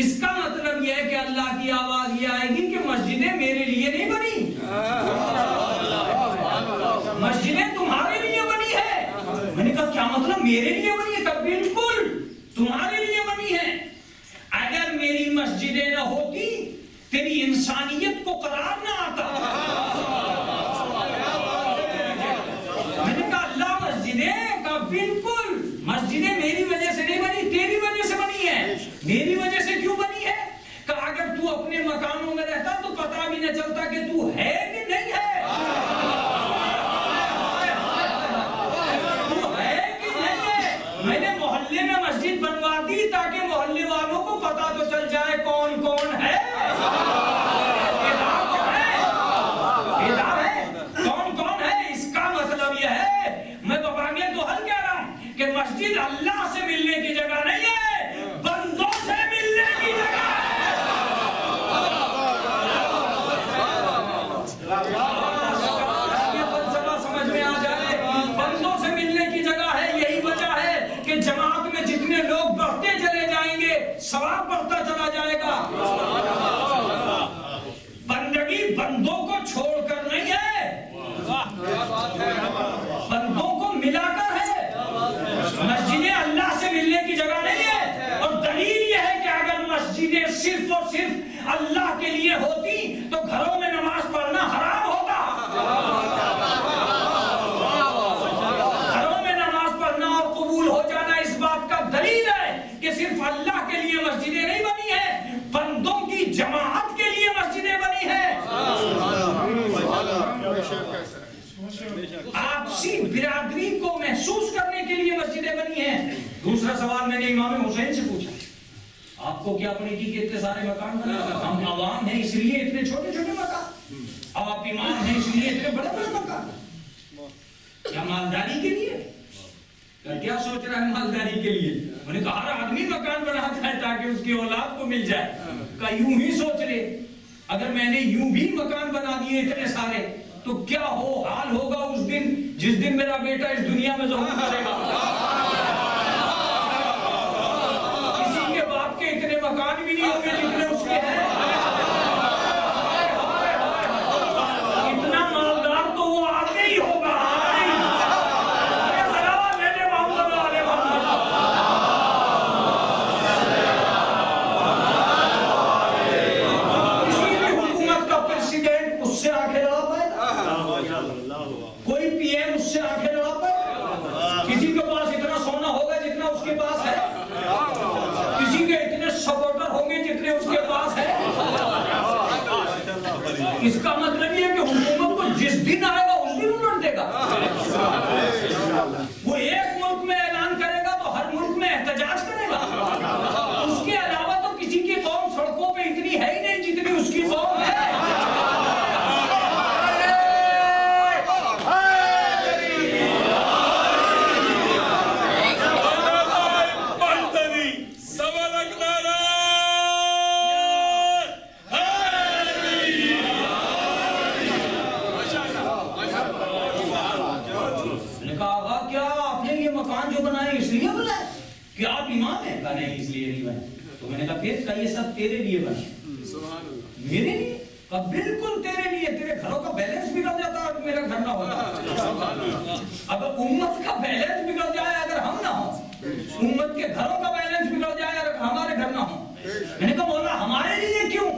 اس کا مطلب یہ ہے کہ اللہ کی آواز یہ آئے گی کہ مسجدیں میرے لیے نہیں بنی, مسجدیں تمہارے لیے بنی ہے. میں نے کہا کیا مطلب میرے لیے بنی ہے؟ کہ بالکل تمہارے لیے بنی ہے. اگر میری مسجدیں نہ ہوتی تیری انسانیت کو قرار نہ آتا. میں نے کہا اللہ مسجدیں کا بالکل, مسجدیں میری وجہ سے نہیں بنی, تیری وجہ سے بنی ہے. میری وجہ سے کیوں بنی ہے؟ کہ اگر تو اپنے مکانوں میں رہتا تو پتہ بھی نہ چلتا کہ تو ہے کہ نہیں ہے, تو ہے کہ نہیں ہے. میں نے محلے میں مسجد بنوا دی تاکہ محلے والوں کو پتہ تو چل جائے کون کون ہے, کون کون ہے. اس کا مطلب یہ ہے, میں بابانگے تو حل کہہ رہا ہوں کہ مسجد اللہ سے ملنے کی جگہ نہیں ہے, بندوں سے ملنے کی جگہ ہے. یہ فلسفہ سمجھ میں آ جائے, بندوں سے ملنے کی جگہ ہے. یہی وجہ ہے کہ جماعت میں جتنے لوگ بڑھتے چلے جائیں گے ثواب بڑھتا چلا جائے گا. بندگی بندوں کو چھوڑ کر نہیں ہے, بندوں کو ملا کر ہے. مسجدیں اللہ سے ملنے کی جگہ نہیں ہے. اور دلیل یہ ہے کہ اگر مسجدیں صرف اور صرف اللہ کے لیے ہوتی تو گھروں میں نماز پڑھنا حرام ہوتا. گھروں میں نماز پڑھنا اور قبول ہو جانا اس بات کا دلیل ہے کہ صرف اللہ کے لیے مسجدیں نہیں بنی ہیں, بندوں کی جماعت کے لیے مسجدیں بنی ہیں. آپسی برادری کو محسوس کرنے کے لیے مسجدیں بنی ہیں. دوسرا سوال میں نے امام حسین سے پوچھا, آپ کو کیا پڑی تھی کہ اتنے سارے مکان بنے؟ ہم عوام ہیں اس لیے اتنے چھوٹے چھوٹے مکان, آپ امام ہیں اس لیے اتنے بڑے بڑے مکان. کیا مالداری کے لیے؟ کیا سوچ رہا ہے مالداری کے لیے؟ میں نے کہا ہر آدمی مکان بناتا ہے تاکہ اس کی اولاد کو مل جائے. کہ یوں ہی سوچ لے, اگر میں نے یوں بھی مکان بنا دیے اتنے سارے تو کیا حال ہوگا اس دن جس دن میرا بیٹا اس دنیا میں ظہور کرے گا. کسی کے باپ کے اتنے مکان بھی نہیں ہوں گے جتنے اس کے ہیں. اتنا مالدار تو وہ آگے ہی ہوگا. کوئی پی ایم اس سے آنکھیں لڑا پائے؟ کسی کے پاس اتنا سونا ہوگا جتنا اس کے پاس ہے, کسی کے اتنے سپورٹر ہوں گے جتنے اس کے پاس ہے. اس کا مطلب یہ ہے کہ حکومت کو جس دن آئے گا اس دن الٹ دے گا. وہ ایک ملک میں اعلان کرے گا تو ہر ملک میں احتجاج کرے گا. اس کے علاوہ تو کسی کی قوم سڑکوں پہ اتنی ہے ہی نہیں جتنی اس کی قوم ہے. کیا آپ امام ہیں؟ کہا نہیں اس لیے نہیں بنے. تو میں نے کہا پھر کہ یہ سب تیرے لیے بنے. میرے لیے؟ کہا بالکل تیرے لیے. تیرے گھروں کا بیلنس بگڑ جاتا اور میرا گھر نہ ہوتا. اگر امت کا بیلنس بگڑ جائے اگر ہم نہ ہوں, امت کے گھروں کا بیلنس بگڑ جائے اگر ہمارے گھر نہ ہوں. میں نے کہا مولا ہمارے لیے کیوں؟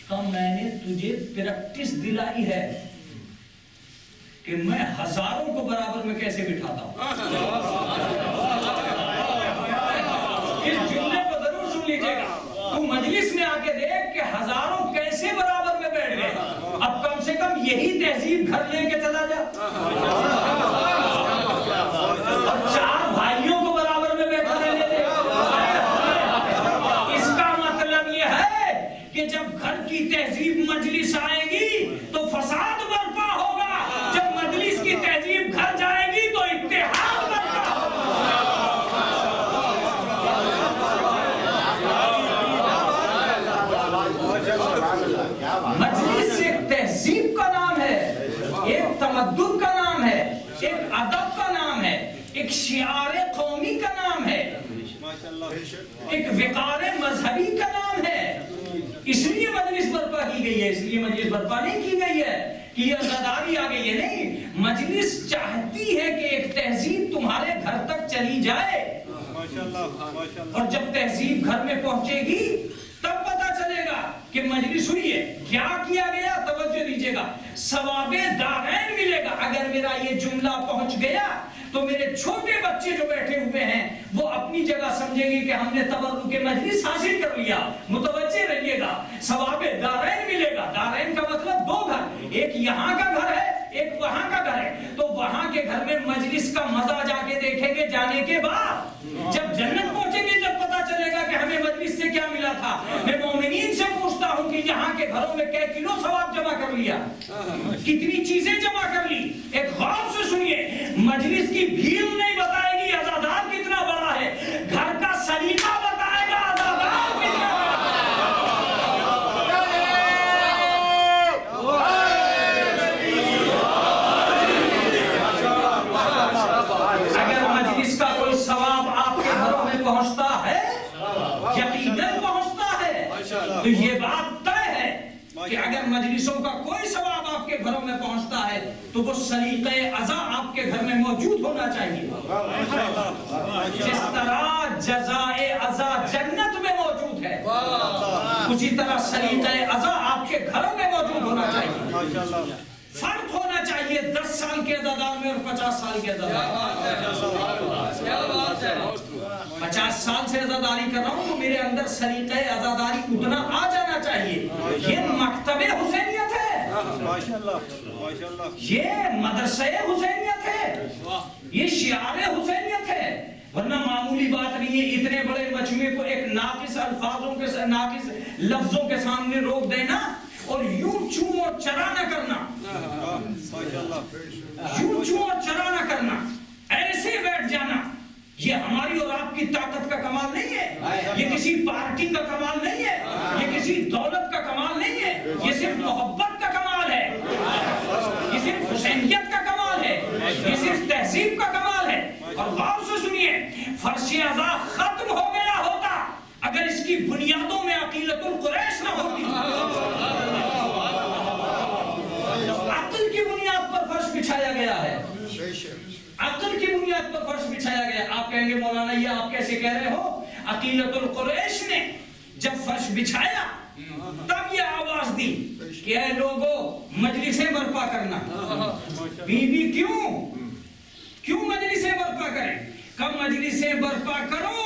کہا میں نے تجھے پریکٹس دلائی ہے کہ میں ہزاروں کو برابر میں کیسے بٹھاتا ہوں. اس جملے کو ضرور سن لیجئے گا. تو مجلس میں آ کے دیکھ کہ ہزاروں کیسے برابر میں بیٹھ گئے. اب کم سے کم یہی تہذیب گھر لے کے چلا جا, اور 4 بھائیوں کو برابر میں بیٹھا رہنے دے. اس کا مطلب یہ ہے کہ جب گھر کی تہذیب مجلس آئے گی تو فساد برپا ہوگا, جب مجلس کی تہذیب گھر جائے گی تو اتحاد برپا ہوگا. مجلس ایک تہذیب کا نام ہے, ایک تمدن کا نام ہے, ایک ادب کا نام ہے, ایک شعار قومی کا نام ہے. ایک وقار مذہبی کا نام ہے، اس لیے مجلس برپا کی گئی ہے، اس لیے مجلس برپا نہیں کی گئی ہے کہ یہ عزاداری آ گئی ہے، نہیں، مجلس چاہتی ہے کہ ایک تہذیب تمہارے گھر تک چلی جائے، اور جب تہذیب گھر میں پہنچے گی تب پتا چلے گا کہ مجلس ہوئی ہے۔ کیا کیا گیا؟ توجہ دیجیے گا، ثواب دارین ملے گا۔ اگر میرا یہ جملہ پہنچ گیا تو میرے چھوٹے بچے جو بیٹھے ہوئے ہیں وہ اپنی جگہ سمجھیں گے کہ ہم نے تبرک مجلس حاصل کر لیا۔ متوجہ رہیے گا، ثواب دارین ملے گا۔ دارین کا مطلب دو گھر، ایک یہاں کا گھر ہے، ایک وہاں کا گھر ہے، تو وہاں کے گھر میں مجلس کا مزہ جا کے دیکھیں گے جانے کے بعد۔ جب جنت پہنچیں گے جب پتا چلے گا کہ ہمیں مجلس سے کیا ملا تھا۔ میں مومنین سے پوچھتا ہوں کہ یہاں کے گھروں میں کئی کلو ثواب جمع کر لیا، کتنی چیزیں جمع کر لی؟ ایک غور سے سنیے، مجلس کی بھیڑ نہیں بتائے گی عزادار کتنا بڑا ہے، گھر کا سلیقہ بتائے گا عزادار کتنا پہنچتا ہے، یقیناً پہنچتا ہے، تو یہ بات طے ہے کہ اگر مجلسوں کا کوئی ثواب آپ کے گھروں میں پہنچتا ہے تو وہ سلیقہ عزا آپ کے گھر میں موجود ہونا چاہیے۔ جس طرح جزائے عزا جنت میں موجود ہے اسی طرح سلیقہ عزا آپ کے گھروں میں موجود ہونا چاہیے۔ فرق ہونا چاہیے 10 سال کے عزادار میں اور 50 سال کے عزادار میں۔ 50 سال سے عزاداری کر رہا ہوں تو میرے اندر سلیقہ عزاداری اتنا آ جانا چاہیے۔ یہ مکتب حسینیت ہے، یہ مدرسہ حسینیت ہے، یہ شعار حسینیت ہے، ورنہ معمولی بات نہیں ہے اتنے بڑے مجموعے کو ایک ناقص الفاظوں کے ناقص لفظوں کے سامنے روک دینا اور یوں چوں اور چرا نہ کرنا، یوں چوں اور چرا نہ کرنا، ایسے بیٹھ جانا۔ یہ ہماری اور آپ کی طاقت کا کمال نہیں ہے، یہ کسی پارٹی کا کمال نہیں ہے، یہ کسی دولت کا کمال نہیں ہے، یہ صرف محبت کا کمال ہے، یہ صرف حسینیت کا کمال ہے، یہ صرف تہذیب کا کمال ہے۔ اور غور سے سنیے، فرش عزا ختم ہو گیا ہوتا اگر اس کی بنیادوں میں عقیلۃ القریش نہ ہوتی۔ عقل کی بنیاد پر فرش بچھایا گیا ہے، عقل کی بنیاد پر فرش بچھایا گیا۔ آپ کہیں گے مولانا یہ آپ کیسے کہہ رہے ہو؟ عقیلۃ القریش نے جب فرش بچھایا تب یہ آواز دی کہ اے لوگو مجلسیں برپا کرنا۔ بی بی کیوں مجلسیں برپا کریں؟ کب مجلسیں برپا کرو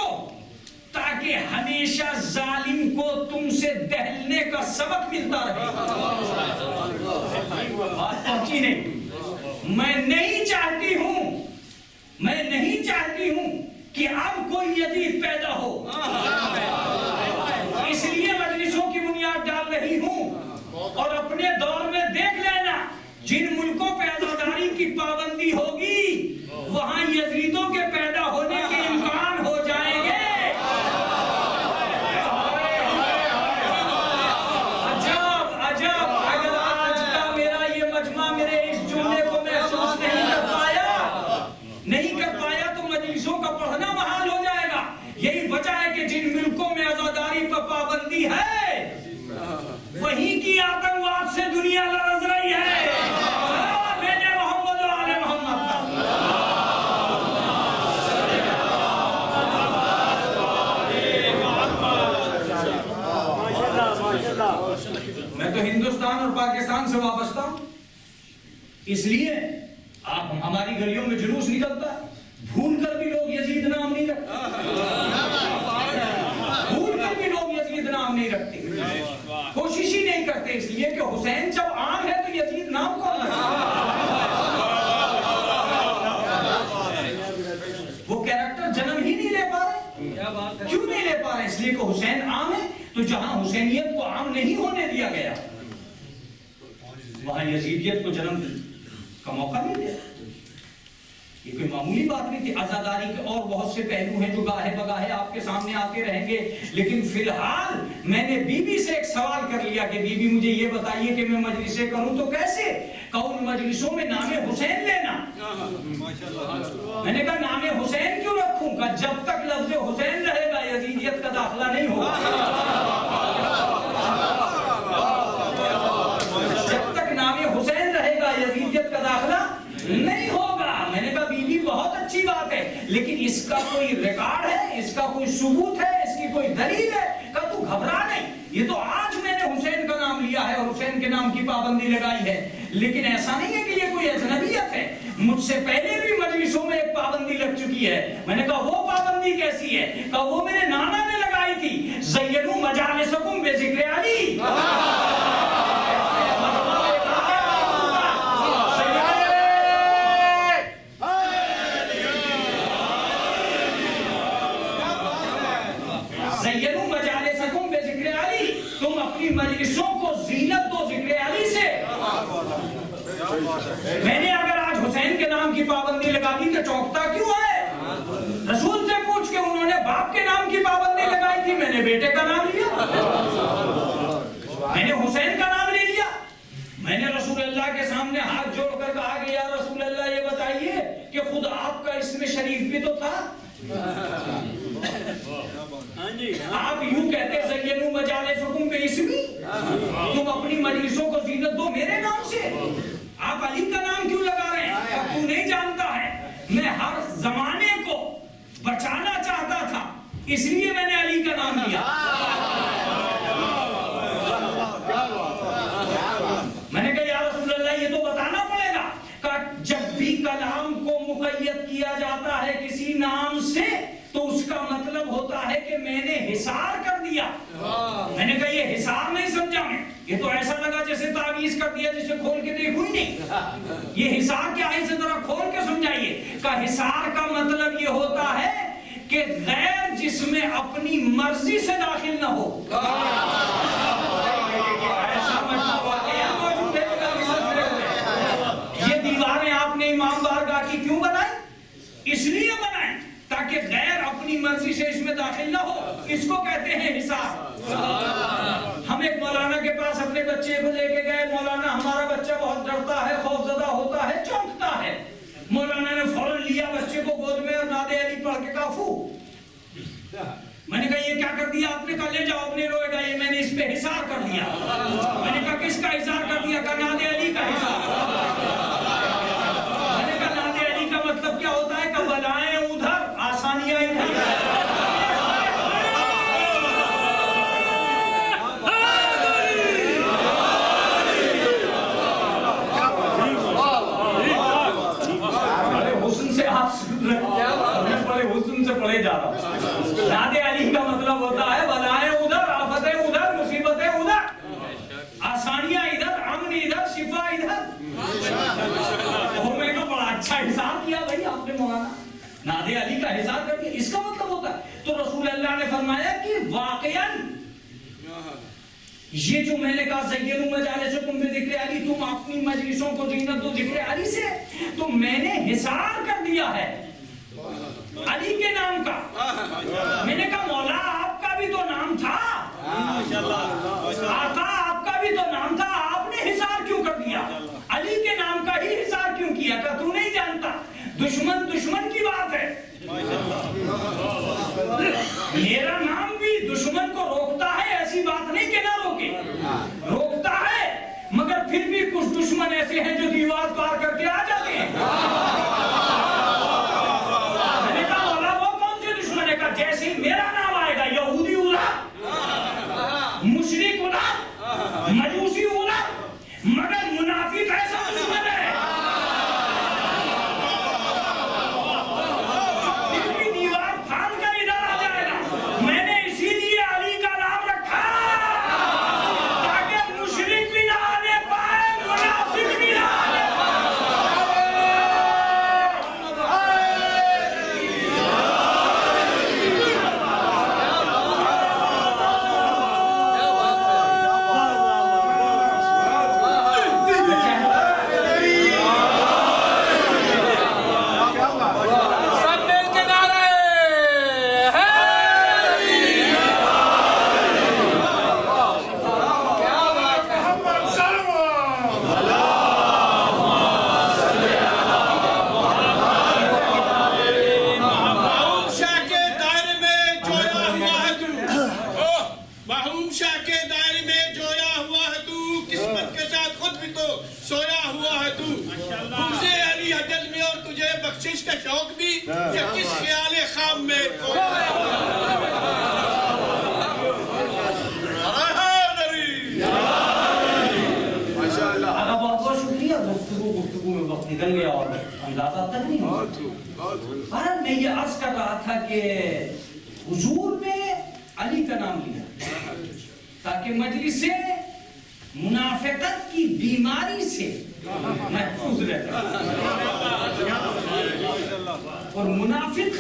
تاکہ ہمیشہ ظالم کو تم سے دہلنے کا سبق ملتا رہے۔ بات پہنچی نہیں؟ میں نہیں چاہتی ہوں کہ اب کوئی یزید پیدا ہو، اس لیے مجلسوں کی بنیاد ڈال رہی ہوں۔ اور اپنے دور میں دیکھ لینا جن ملکوں پہ عزاداری کی پابندی ہوگی وہاں یزیدوں کے پیدا ہونے کے امکان ہو جائیں گے۔ عجب اگر آج کا میرا یہ مجمع میرے اس جملے کو محسوس نہیں کر پایا تو مجلسوں کا پڑھنا محال ہو جائے گا۔ یہی وجہ ہے کہ جن ملکوں میں عزاداری پر پابندی ہے وہیں کی آتنکواد سے دنیا لرز رہی ہے۔ میرے محمد و آل محمد، میں تو ہندوستان اور پاکستان سے وابستہ ہوں، اس لیے آپ ہماری گلیوں میں جلوس نکلتا ہے، بھول کر بھی لوگ یزید نام نہیں رکھتے، بھول کر بھی لوگ یزید نام نہیں رکھتے، کوشش ہی نہیں کرتے، اس لیے کہ حسین جب عام ہے تو یزید نام کون وہ کیریکٹر جنم ہی نہیں لے پا رہے۔ کیوں نہیں لے پا رہے؟ اس لیے کہ حسین عام ہے، تو جہاں حسینیت کو عام نہیں ہونے دیا گیا وہاں یزیدیت کو جنم کا موقع نہیں دیا۔ یہ کوئی معمولی بات نہیں تھی۔ عزاداری کے اور بہت سے پہلو ہیں جو گاہے بگاہے آپ کے سامنے آتے رہیں گے، لیکن فی الحال میں نے بی بی سے ایک سوال کر لیا کہ بی بی مجھے یہ بتائیے کہ میں مجلسیں کروں تو کیسے؟ کون مجلسوں میں نام حسین لینا؟ میں نے کہا نام حسین کیوں رکھوں گا؟ جب تک لفظ حسین رہے گا اس کا کوئی ریکارڈ ہے, اس کا کوئی ثبوت ہے, اس کی کوئی دلیل ہے؟ کہا تو گھبرا نہیں, یہ تو آج میں نے حسین کا نام لیا ہے اور حسین کے نام کی پابندی لگائی ہے, لیکن ایسا نہیں ہے کہ یہ کوئی اجنبیت ہے, مجھ سے پہلے بھی مجلسوں میں ایک پابندی لگ چکی ہے. میں نے کہا وہ پابندی کیسی ہے؟ کہا وہ میرے نانا نے لگائی تھی, زینوا مجالسکم بذکر علی. زینوا مجالسکم بذکر علی, تم اپنی مجلسوں کو زینت دو ذکر علی سے. میں نے اگر آج حسین کے نام کی پابندی لگا دی تو چونکتا کیوں ہے؟ رسول سے پوچھ کے انہوں نے باپ کے نام کی پابندی لگائی تھی, میں نے بیٹے کا نام لیا, میں نے حسین کا نام لے لیا. میں نے رسول اللہ کے سامنے ہاتھ جوڑ کر کہا کہ یا رسول اللہ یہ بتائیے کہ خود آپ کا اسم شریف بھی تو تھا. آپ یوں کہتے زینوا مجالسکم باسمی, تم اپنی مجلسوں کو زینت دو میرے نام سے, آپ علی کا نام کیوں لگا رہے ہیں؟ اب تو نہیں جانتا ہے میں ہر زمانے کو بچانا چاہتا تھا, اس لیے میں نے علی کا نام لیا. میں نے کہا یا رسول اللہ یہ تو بتانا پڑے گا کہ جب بھی کلام کو مقید کیا جاتا ہے کسی نام سے تو اس کا مطلب ہوتا ہے کہ میں نے حصار کر دیا. میں نے کہا یہ حصار نہیں سمجھا میں, یہ تو ایسا لگا جیسے تعویذ کر دیا جسے کھول کے دیکھو ہی نہیں. یہ حصار کیا ہے اسے ذرا کھول کے سمجھائیے. کہ حصار کا مطلب یہ ہوتا ہے کہ غیر جس میں اپنی مرضی سے داخل نہ ہو. ایسا مطلب یہ دیواریں آپ نے امام بارگاہ کی کیوں بنائی؟ اس لیے بنائیں تاکہ غیر اپنی مرضی سے اس میں داخل نہ ہو. اس کو کہتے ہیں حصار. ہم ایک مولانا کے پاس اپنے بچے کو لے کے گئے, مولانا ہمارا بچہ بہت ڈرتا ہے, خوفزدہ ہوتا ہے, چونکتا ہے. مولانا نے فوراً لیا بچے کو گود میں اور ناد علی پڑھ کے کہا فو. میں نے کہا یہ کیا کر دیا آپ نے؟ کہا لے جاؤ اپنے روئے گا, یہ میں نے اس پہ حصار کر دیا. میں نے کہا کس کا حصار کر دیا؟ کہا ناد علی کا حصار. میں نے کہا ناد علی کا مطلب کیا ہوتا ہے؟ کہ بلائیں ادھر آسانیاں ادھر. پڑھے جا رہا ہوں. ناد علی کا مطلب ہوتا ہے بلائیں ادھر, آفتیں ادھر, مصیبتیں ادھر, آسانیاں ادھر, امن ادھر, شفا ادھر. میں نے کہا بڑا اچھا حساب کیا بھائی آپ نے مولانا, ناد علی کا حساب کر دیا, اس کا مطلب ہوتا ہے. تو رسول اللہ نے فرمایا کہ واقعاً یہ جو میں نے کہا زینوا مجالسکم بذکر علی, تم اپنی مجلسوں کو زینت دو ذکر علی سے, تو میں نے حصار کر دیا ہے علی کے نام کا. میں نے کہا مولا آپ کا بھی تو نام تھا, آقا آپ کا بھی تو نام تھا, آپ نے حصار کیوں کر دیا؟ علی کے نام کا ہی حصار کیوں کیا؟ کہ تو نہیں جانتا دشمن دشمن کی بات ہے. میرا نام بھی دشمن کو روکتا ہے, ایسی بات نہیں کہ نہ روکے, روکتا ہے, مگر پھر بھی کچھ دشمن ایسے ہیں جو دیوار پار کر کے آ جاتے ہیں. جیسے میرا نام آئے گا یہودی اولا, مشرک اولا, مجوسی اولا, مگر منافق ایسا دشمن ہے پھر بھی دیوار پھاڑ کر ادھر آ جائے گا. میں نے اسی لیے علی کا نام رکھا تاکہ مشرک بھی نہ آنے پائے, منافق بھی نہ آنے پائے. بات تک نہیں ہو سکتی. میں یہ عرض کر رہا تھا کہ حضور نے علی کا نام لیا تاکہ مجلس سے منافقت کی بیماری سے محفوظ رہتا. اور منافق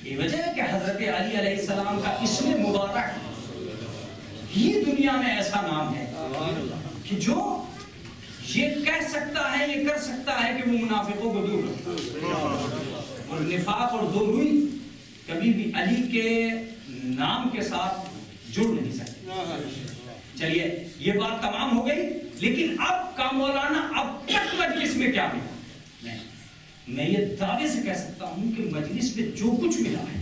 یہ وجہ ہے کہ حضرت علی علیہ السلام کا اسم مبارک یہ دنیا میں ایسا نام ہے کہ جو یہ کہہ سکتا ہے یہ کر سکتا ہے کہ وہ منافقوں کو دور رکھے. اور نفاق اور دو روئی کبھی بھی علی کے نام کے ساتھ جڑ نہیں سکتے. چلیے یہ بات تمام ہو گئی. لیکن اب کا مولانا اب تک مجلس میں کیا ملا؟ میں یہ دعوے سے کہہ سکتا ہوں کہ مجلس میں جو کچھ ملا ہے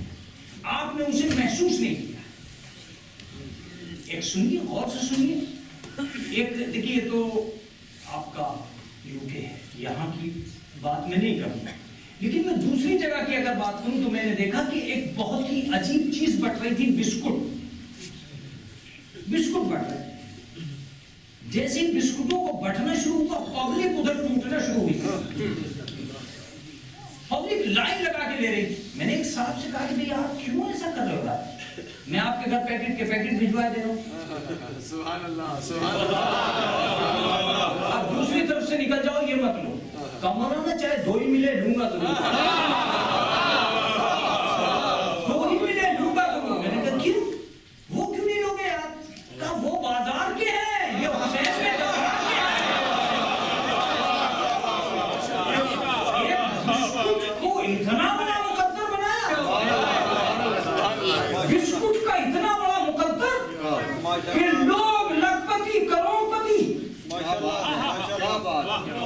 آپ نے اسے محسوس نہیں کیا. ایک سنیے، غور سے سنیے. ایک دیکھیے تو آپ کا یوکے ہے، یہاں کی بات میں نہیں کروں، لیکن میں دوسری جگہ کی اگر بات کروں تو میں نے دیکھا کہ ایک بہت ہی عجیب چیز بٹ رہی تھی، بسکٹ بٹ رہے. جیسے بسکٹوں کو بٹنا شروع ہوا پبلک ادھر ٹوٹنا شروع ہوئی. پبلک لائن لگا کے لے رہی تھی. میں نے ایک صاحب سے کہا کہ بھئی آپ کیوں ایسا کر رہے ہو؟ میں آپ کے گھر پیکٹ کے پیکٹ بھجوا دے رہا ہوں. سبحان اللہ سبحان اللہ. آپ دوسری طرف سے نکل جاؤ، یہ مت لو. کمانا نا چاہے 2 ہی ملے لوں گا تو 2 ہی ملے لوں گا تو. میں نے کہا کیوں؟ وہ کیوں نہیں لوگے یار؟ کہا وہ بازار کے ہیں، یہ حسین میں دکان کے ہیں. یہ بسکٹ کو اتنا بڑا مقدر بنایا، بسکٹ کا اتنا بڑا مقدر کہ لوگ لکھپتی کروڑپتی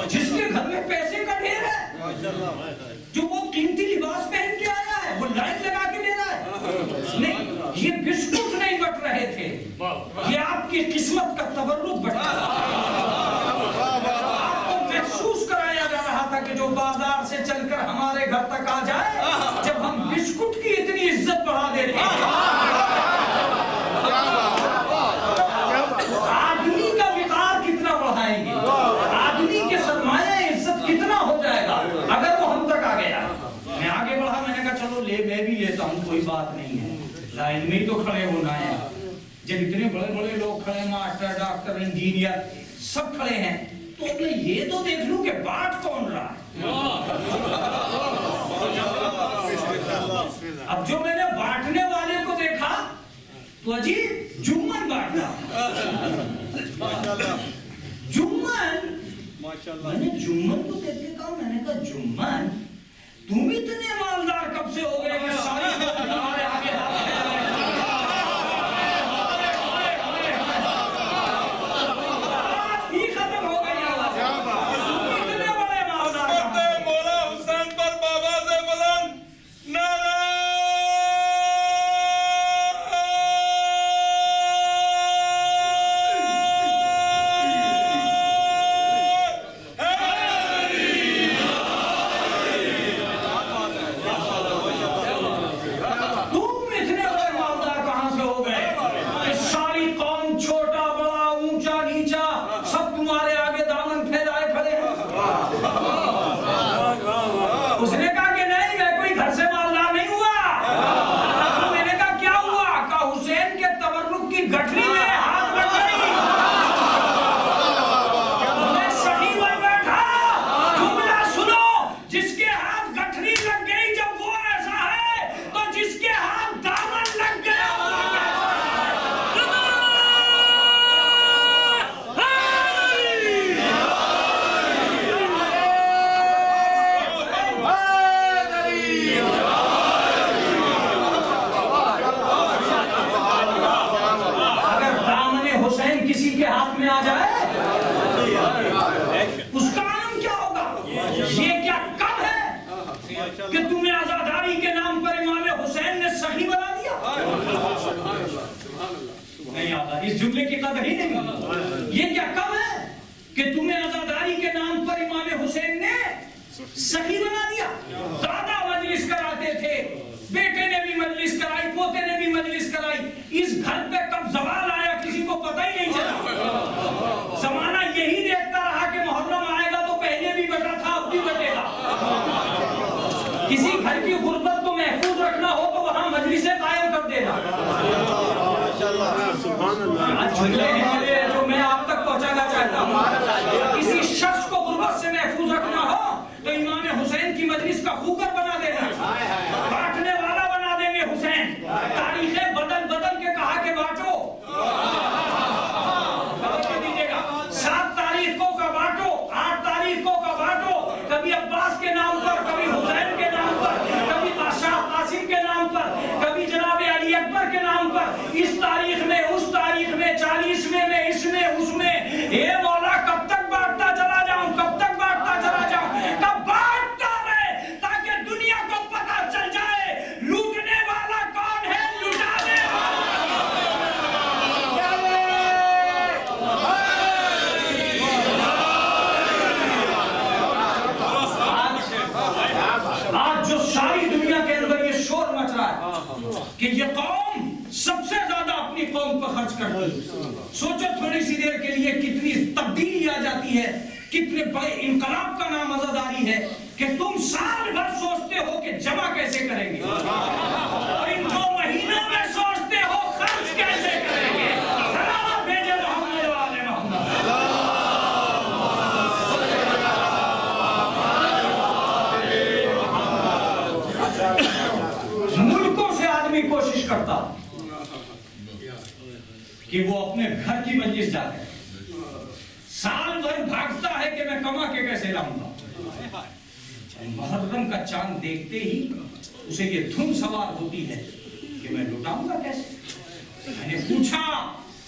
جس کے گھر میں پیسے کا ڈھیر ہے، جو وہ قیمتی لباس پہن کے آیا ہے، وہ لائن لگا کے لے رہا ہے. نہیں، یہ بسکٹ نہیں بٹ رہے تھے، یہ آپ کی قسمت کا تبرک بٹ رہا تھا. آپ کو محسوس کرایا جا رہا تھا کہ جو بازار سے چل کر ہمارے گھر تک آ جائے، جب ہم بسکٹ کی اتنی عزت بڑھا دیتے ہیں. آدمی کا وقار کتنا بڑھائیں گے، آدمی کے سرمایہ عزت کتنا ہو جائے گا اگر وہ ہم تک آ گیا. میں آگے بڑھا، میں نے کہا چلو میں بھی لیتا ہوں، کوئی بات نہیں ہے، لائن میں ہی تو کھڑے ہونا ہے. جب اتنے بڑے بڑے لوگ کھڑے ہیں، ماسٹر ڈاکٹر انجینئر سب کھڑے ہیں، تو میں یہ تو دیکھ لوں کہ بانٹ کون رہا ہے. اب جو میں نے بانٹنے والے کو دیکھا تو عجیب جمن بانٹ رہا. جمن، میں نے جمن کو دیکھ کے کہا، میں نے کہا جمن تم اتنے مالدار کب سے ہو گئے کہ ساری تمہارے آگے ہی ختم ہو گئی. اتنے بڑے مالدار مولا حسین پر بابا سے بلند نعرہ کہ تمہیں عزاداری کے نام پر امام حسین نے سخی بنا دیا. نہیں آتا، اس جملے کی قدر ہی نہیں. یہ کیا کم ہے کہ تمہیں عزاداری کے نام پر امام حسین نے سخی بنا دیا. دادا مجلس کراتے تھے، بیٹے نے بھی مجلس کرائی، پوتے نے بھی مجلس کرائی. اس گھر پہ کب زوال آیا کسی کو پتہ ہی نہیں چلا. زمانہ یہی دیکھتا رہا کہ محرم آئے گا تو پہلے بھی بٹا تھا، اب بھی بٹے گا. آج جملے ہیں جو میں آپ تک پہنچانا چاہتا ہوں. کسی شخص کو غربت سے محفوظ رکھنا ہو تو امام حسین کی مجلس کا خوگر بنا دینا, بانٹنے والا بنا دیں گے حسین. تاریخیں بدل بدل کے کہا کہ بانٹو, 7 تاریخوں کا بانٹو, 8 تاریخوں کا بانٹو, کبھی عباس کے نام پر, کبھی حسین کے نام پر, کبھی شاہ قاسم کے نام پر, کبھی جناب علی اکبر کے نام پر, اس تاریخ میں, اس تاریخ میں, 40ویں میں, اس میں, اس میں. اے مولا کب تک بانٹتا چلا جاؤں, کب تک بانٹتا چلا جاؤں, کب بانٹتا رہے تاکہ دنیا کو پتہ چل جائے لوٹنے والا کون ہے, لٹانے آج جو ساری دنیا کے اندر یہ شور مچ رہا ہے کہ یہ قوم سب سے زیادہ اپنی قوم پر خرچ کرتی ہے. سوچو تھوڑی سی دیر کے لیے کتنی تبدیلی آ جاتی ہے, کتنے بڑے انقلاب کا نام عزاداری ہے کہ تم سال بھر سوچتے ہو کہ جمع کیسے کریں گے, اور ان 2 مہینوں میں سوچتے ہو خرچ کیسے کریں گے. سلام بھیجے محمد والے محمد. ملکوں سے آدمی کوشش کرتا کہ وہ اپنے گھر کی مجلس جاتے, سال بھر بھاگتا ہے کہ میں کما کے کیسے لاؤں گا. محرم کا چاند دیکھتے ہی اسے یہ دھن سوار ہوتی ہے کہ میں لٹاؤں گا کیسے. میں نے پوچھا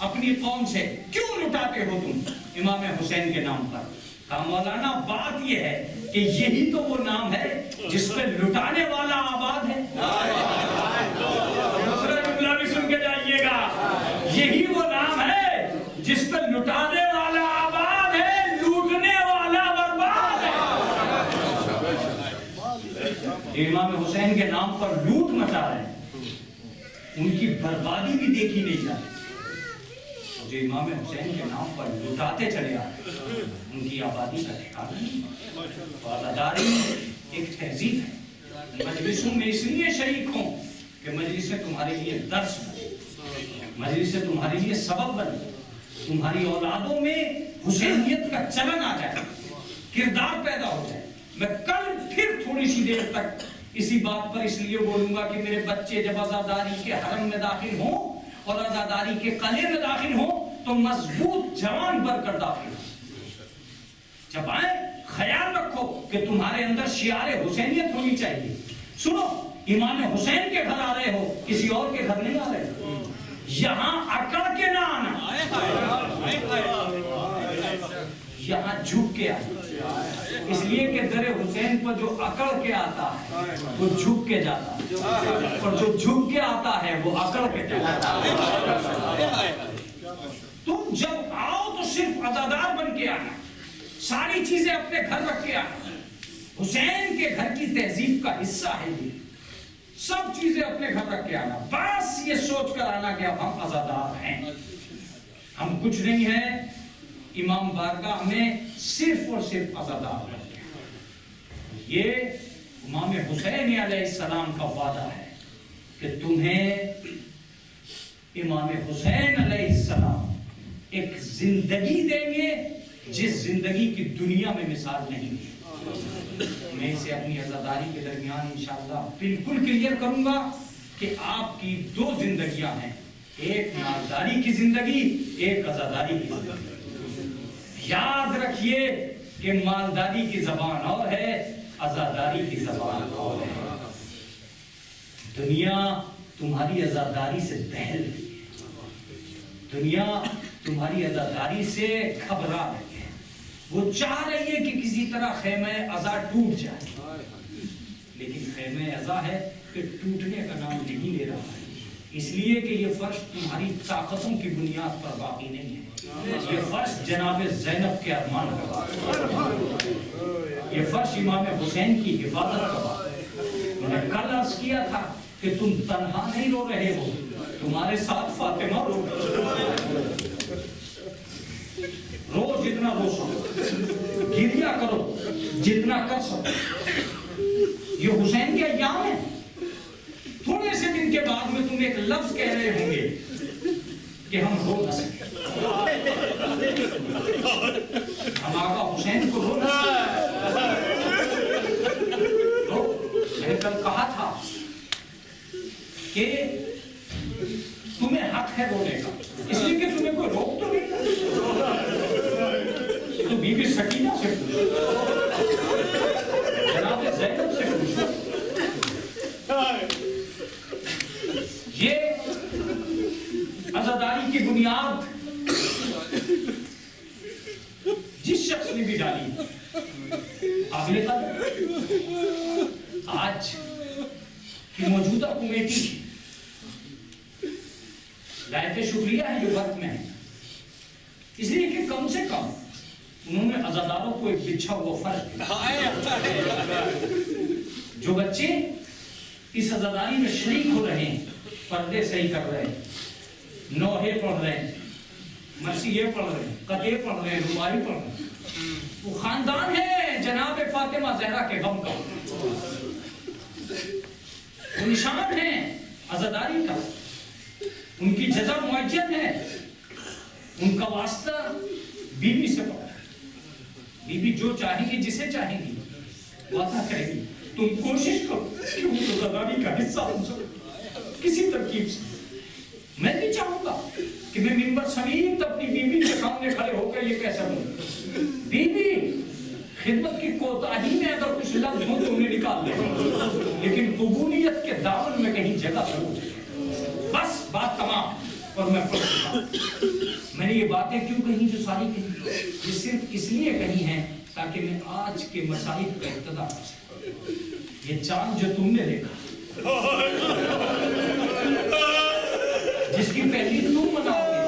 اپنی قوم سے, کیوں لٹاتے ہو تم امام حسین کے نام پر؟ کہا مولانا بات یہ ہے کہ یہی تو وہ نام ہے جس پہ لٹانے والا آباد ہے. دوسرا جملہ بھی سن کے جائیے گا, یہی وہ نام ہے جس پہ لٹانے والا آباد ہے, لوٹنے والا برباد ہے. امام حسین کے نام پر لوٹ مچا رہے ہیں, ان کی بربادی بھی دیکھی نہیں جاتی. جو امام حسین کے نام پر لٹاتے چلے آتے ان کی آبادی کا ٹھکانا نہیں. عزاداری ایک تہذیب ہے. مجلسوں میں اس لیے شریک ہوں کہ مجلسیں تمہارے لیے درس بنے, مجلسیں تمہارے لیے سبب بنے, تمہاری اولادوں میں حسینیت کا چلن آ جائے, کردار پیدا ہو جائے. میں کل پھر تھوڑی سی دیر تک اسی بات پر اس لیے بولوں گا کہ میرے بچے جب عزاداری کے حرم میں داخل ہوں اور عزاداری کے قلعے میں داخل ہوں تو مضبوط جوان بن کر داخل ہوں. جب آئیں خیال رکھو کہ تمہارے اندر شعار حسینیت ہونی چاہیے. سنو, امام حسین کے گھر آ رہے ہو, کسی اور کے گھر نہیں آ رہے ہو. یہاں اکڑ کے نہ آنا, یہاں جھک کے آنا. اس لیے کہ در حسین پر جو اکڑ کے آتا ہے وہ جھک کے جاتا ہے, اور جو جھک کے آتا ہے وہ اکڑ کے جاتا ہے. تم جب آؤ تو صرف عزادار بن کے آنا, ساری چیزیں اپنے گھر رکھ کے آنا. حسین کے گھر کی تہذیب کا حصہ ہے یہ, سب چیزیں اپنے گھر رکھ کے آنا. بس یہ سوچ کر آنا کہ اب ہم عزادار ہیں, ہم کچھ نہیں ہیں, امام بارگاہ میں صرف اور صرف عزادار ہیں. یہ امام حسین علیہ السلام کا وعدہ ہے کہ تمہیں امام حسین علیہ السلام ایک زندگی دیں گے جس زندگی کی دنیا میں مثال نہیں ہے. میں اسے اپنی عزاداری کے درمیان انشاءاللہ بالکل کلیئر کروں گا کہ آپ کی 2 زندگیاں ہیں, ایک مالداری کی زندگی, ایک عزاداری کی زندگی. یاد رکھیے کہ مالداری کی زبان اور ہے, عزاداری کی زبان اور ہے. دنیا تمہاری عزاداری سے دہل رہی ہے, دنیا تمہاری عزاداری سے گھبرا رہی ہے. وہ چاہ رہی ہے کہ کسی طرح خیمہ عزا ٹوٹ جائے, لیکن خیمہ عزا ہے کہ ٹوٹنے کا نام نہیں لے رہا ہے. اس لیے کہ یہ فرش تمہاری طاقتوں کی بنیاد پر باقی نہیں ہے, یہ فرش جناب زینب کے ارمان کا بات ہے, یہ فرش امام حسین کی حفاظت کا بات ہے. میں نے کل عرض کیا تھا کہ تم تنہا نہیں رو رہے ہو, تمہارے ساتھ فاطمہ رو جتنا رو سکو, گریا کرو جتنا کر سکو. یہ حسین کے ایام ہیں. تھوڑے سے دن کے بعد میں تم ایک لفظ کہہ رہے ہوں گے کہ ہم رو نہ سکیں. ہم آقا حسین کو رو نہ سکیں. تو میں نے کل کہا تھا کہ تمہیں حق ہے رونے کا، اس لیے کہ تمہیں کوئی روک تو نہیں. تو بی بی سکینہ سے پوچھو، جناب زینب سے پوچھو. یہ عزاداری کی بنیاد جس شخص نے بھی ڈالی قابل قدر. آج کی موجودہ کمیٹی لائق شکریہ ہے جو وقت میں ہے، اس لیے کہ کم سے کم انہوں نے عزاداروں کو ایک بچھا ہوا فرض دیا. جو بچے اس عزاداری میں شریک ہو رہے ہیں، پردے صحیح کر رہے ہیں، نوحے پڑھ رہے ہیں، مرثیے پڑھ رہے ہیں، قطعے پڑھ رہے ہیں، رباعی پڑھ رہے ہیں، وہ خاندان ہے جناب فاطمہ زہرا کے غم کا. وہ نشان ہے عزاداری کا، ان کی جزا معجن ہے. ان کا واسطہ بی بی سے پڑا. بی بی جو چاہیں گی، جسے چاہیں گی وعدہ کرے گی. تم کوشش کرو کہ ان کو عزاداری کا حصہ بن سکو کسی ترکیب سے. میں بھی چاہوں گا کہ میں ممبر سمیت اپنی بی بی کے سامنے کھڑے ہو کر یہ کہہ سکوں، بی بی خدمت کی کوتاہی میں اگر کچھ لفظ ہوں تو انہیں نکال دیں، لیکن قبولیت کے دامن میں کہیں جگہ ضرور. بس بات تمام. اور میں پڑھ چکا. میں نے یہ باتیں کیوں کہیں جو ساری کہیں، یہ صرف اس لیے کہیں ہیں تاکہ میں آج کے مسائل کا ابتدا کر سکوں. یہ چاند جو تم نے دیکھا، جس کی پہلی تم مناؤ گے،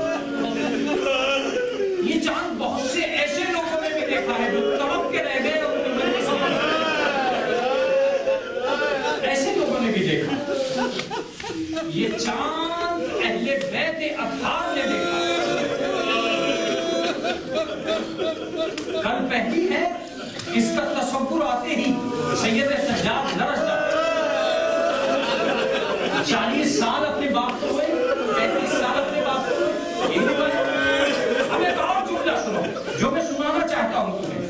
یہ چاند بہت سے ایسے لوگوں نے بھی دیکھا ہے جو تڑپ کے رہ گئے اور ایسے لوگوں نے بھی دیکھا. یہ چاند اہل بیت اطہار نے دیکھا. کل پہلی ہے، اس کا تصور آتے ہی سید سجاد لرز جاتے. 40 سال اپنے باپ کو ہوئے، 35 سال اپنے باپ کو ہوئے. یہ روایت. اب ایک اور جملہ سنو جو میں سنانا چاہتا ہوں تمہیں.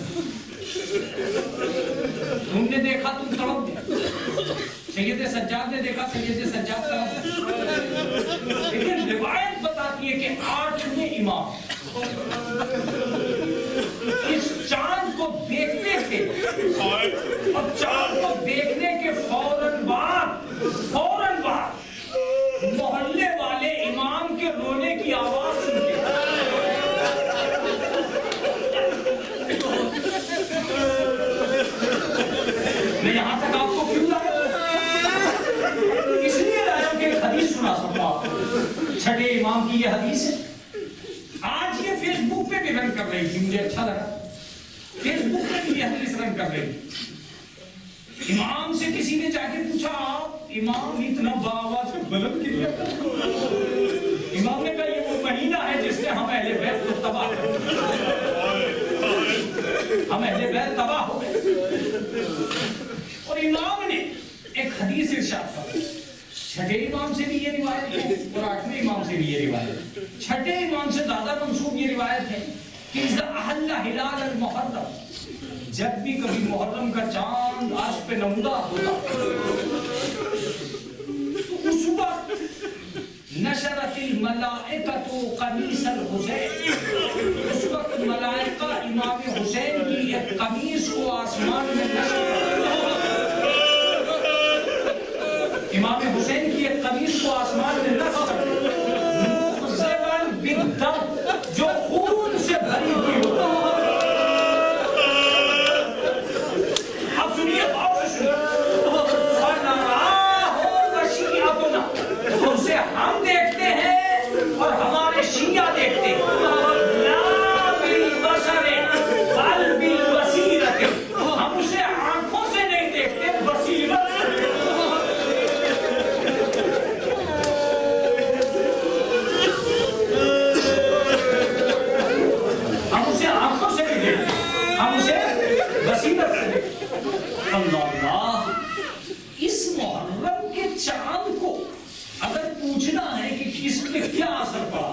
تم نے دیکھا تم تڑپ گئے، سید سجاد نے دیکھا سید سجاد تڑپ گئے. لیکن روایت بتاتی ہے کہ 8ویں امام اس چاند کو دیکھتے تھے اور چاند کو دیکھنے کے فوراً بعد محلے والے امام کے رونے کی آواز سنتے. میں یہاں تک آپ کو کیوں لایا؟ اس لیے لایا کہ ایک حدیث سنا سکتا ہوں. چھٹے امام کی یہ حدیث ہے. آج یہ فیس بک پہ بھی رن کر رہی تھی، مجھے اچھا لگا. فیس بک پہ بھی یہ حدیث رن کر رہی تھی. امام سے کسی نے جا کے پوچھا، آپ امام اتنا باآواز بلند کیوں کرتے ہیں؟ امام نے کہا یہ وہ مہینہ ہے جس نے ہم اہل بیت کو تباہ کر دیا. ہم اہل بیت تباہ ہو گئے. اور امام نے ایک حدیث ارشاد فرمائی. چھٹے امام سے بھی یہ روایت ہے اور 8ویں امام سے بھی یہ روایت ہے. چھٹے امام سے زیادہ منسوب یہ روایت ہے کہ اذا احل ہلال المحرم، جب بھی کبھی محرم کا چاند آج پہ نمودار ہوتا تو اس وقت نشرت الملائکۃ قمیص الحسین، اس وقت ملائکہ امام حسین کی ایک قمیص کو آسمان میں نشر امام حسین کی ایک قمیص کو آسمان میں نشر مخزبا بالدم، جو خون سے بھری ہوئی ہوتی. اب سنیے، غور سے سنیے. فنراہ وشیعتنا، اسے ہم دیکھتے ہیں اور ہمارے شیعہ دیکھتے ہیں. لا بالبصر بل بالبصیرۃ، ہم اسے آنکھوں سے نہیں دیکھتے، بصیرت سے. ہم اسے آنکھوں سے نہیں دیکھتے، ہم اسے بصیرت سے دیکھتے. اللہ، اس محرم کے چاند کو اگر پوچھنا ہے کہ کس پہ کیا اثر پڑا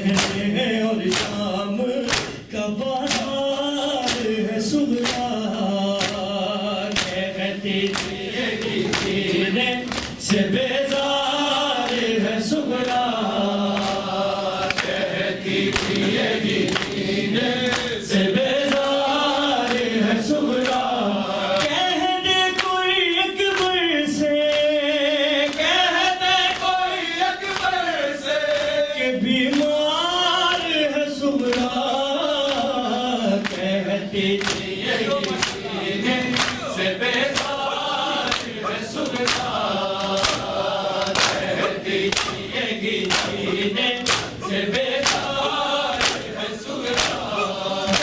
کہتے ہیں اور شام کا بہار ہے صبح کہتی تھی یہ سینے سے بیزار ہے صبح کہتی تھی یہ سینے سے بیزار ہے صبح کہہ دے کوئی اکبر سے کہہ دے کوئی اکبر سے کہ بیمار ہے صبح کہتی تھی یہ سینے سے بیزار ہے صبح کہتی تھی یہ سینے سے بیزار ہے صبح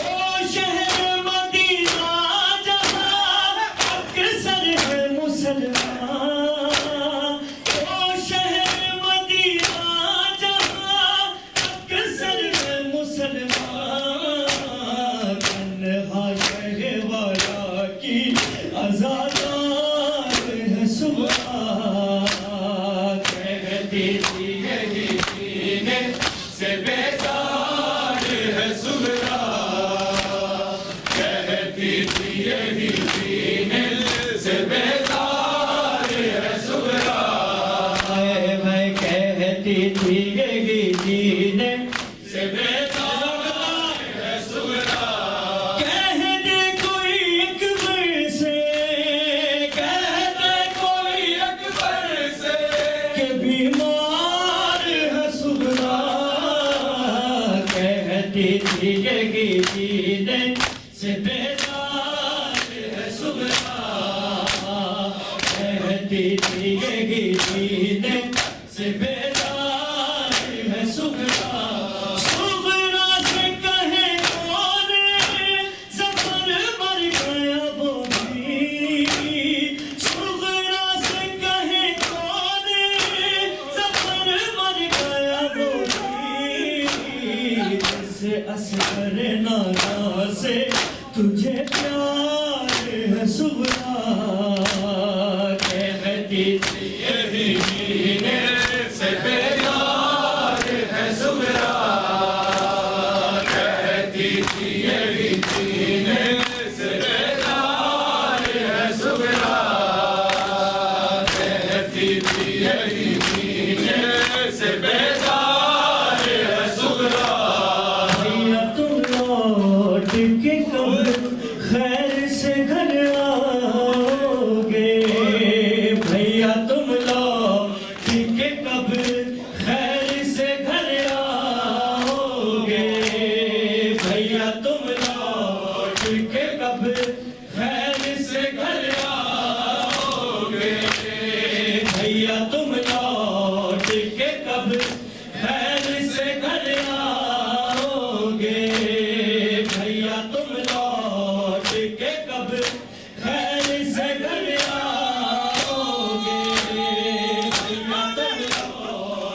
او شہر مدینہ جہاں اکثر ہے مسلمان او شہر مدینہ جہاں اکثر ہے مسلمان تنہا شہر والا کی آزادار ہے صبح کہتی تھی یہ سینے سے بیزار ہے صبح کہتی تھی یہ سینے سے بیزار ہے صبح میں کہتی تھی یہ سینے سے بیزار ہے صبح کہہ دے کوئی اکبر سے کہہ دے کوئی اکبر سے کہ بیمار ہے صبح کہتی تھی یہ سینے سے بیزار ہے صبح کہتی تھی یہ سینے سے بیزار ہے صبح صغرا سے کہے کون سفر مر گیا وہ بھی صغرا سے کہے کون سفر مر گیا وہ بھی جیسے اصغر نانا سے تجھے پیار ہے صبح کہتی تھی یہ سینے سے بیزار ہے صبح کہتی تھی یہ سینے سے بیزار ہے صبح کہتی تھی یہ سینے سے بیزار ہے صبح تم لوٹ کے کب خیر سے گھر آؤ گے بھیا تم لوٹ کے کب خیر سے گھر آؤ گے بھیا تم لوٹ کے کب خیر سے گھر آؤ گے بھیا تم لوٹ کے کب خیر سے گھر آؤ گے بھیا تم لوٹ کے کب خیر سے گھر آؤ گے بھیا تم لوٹ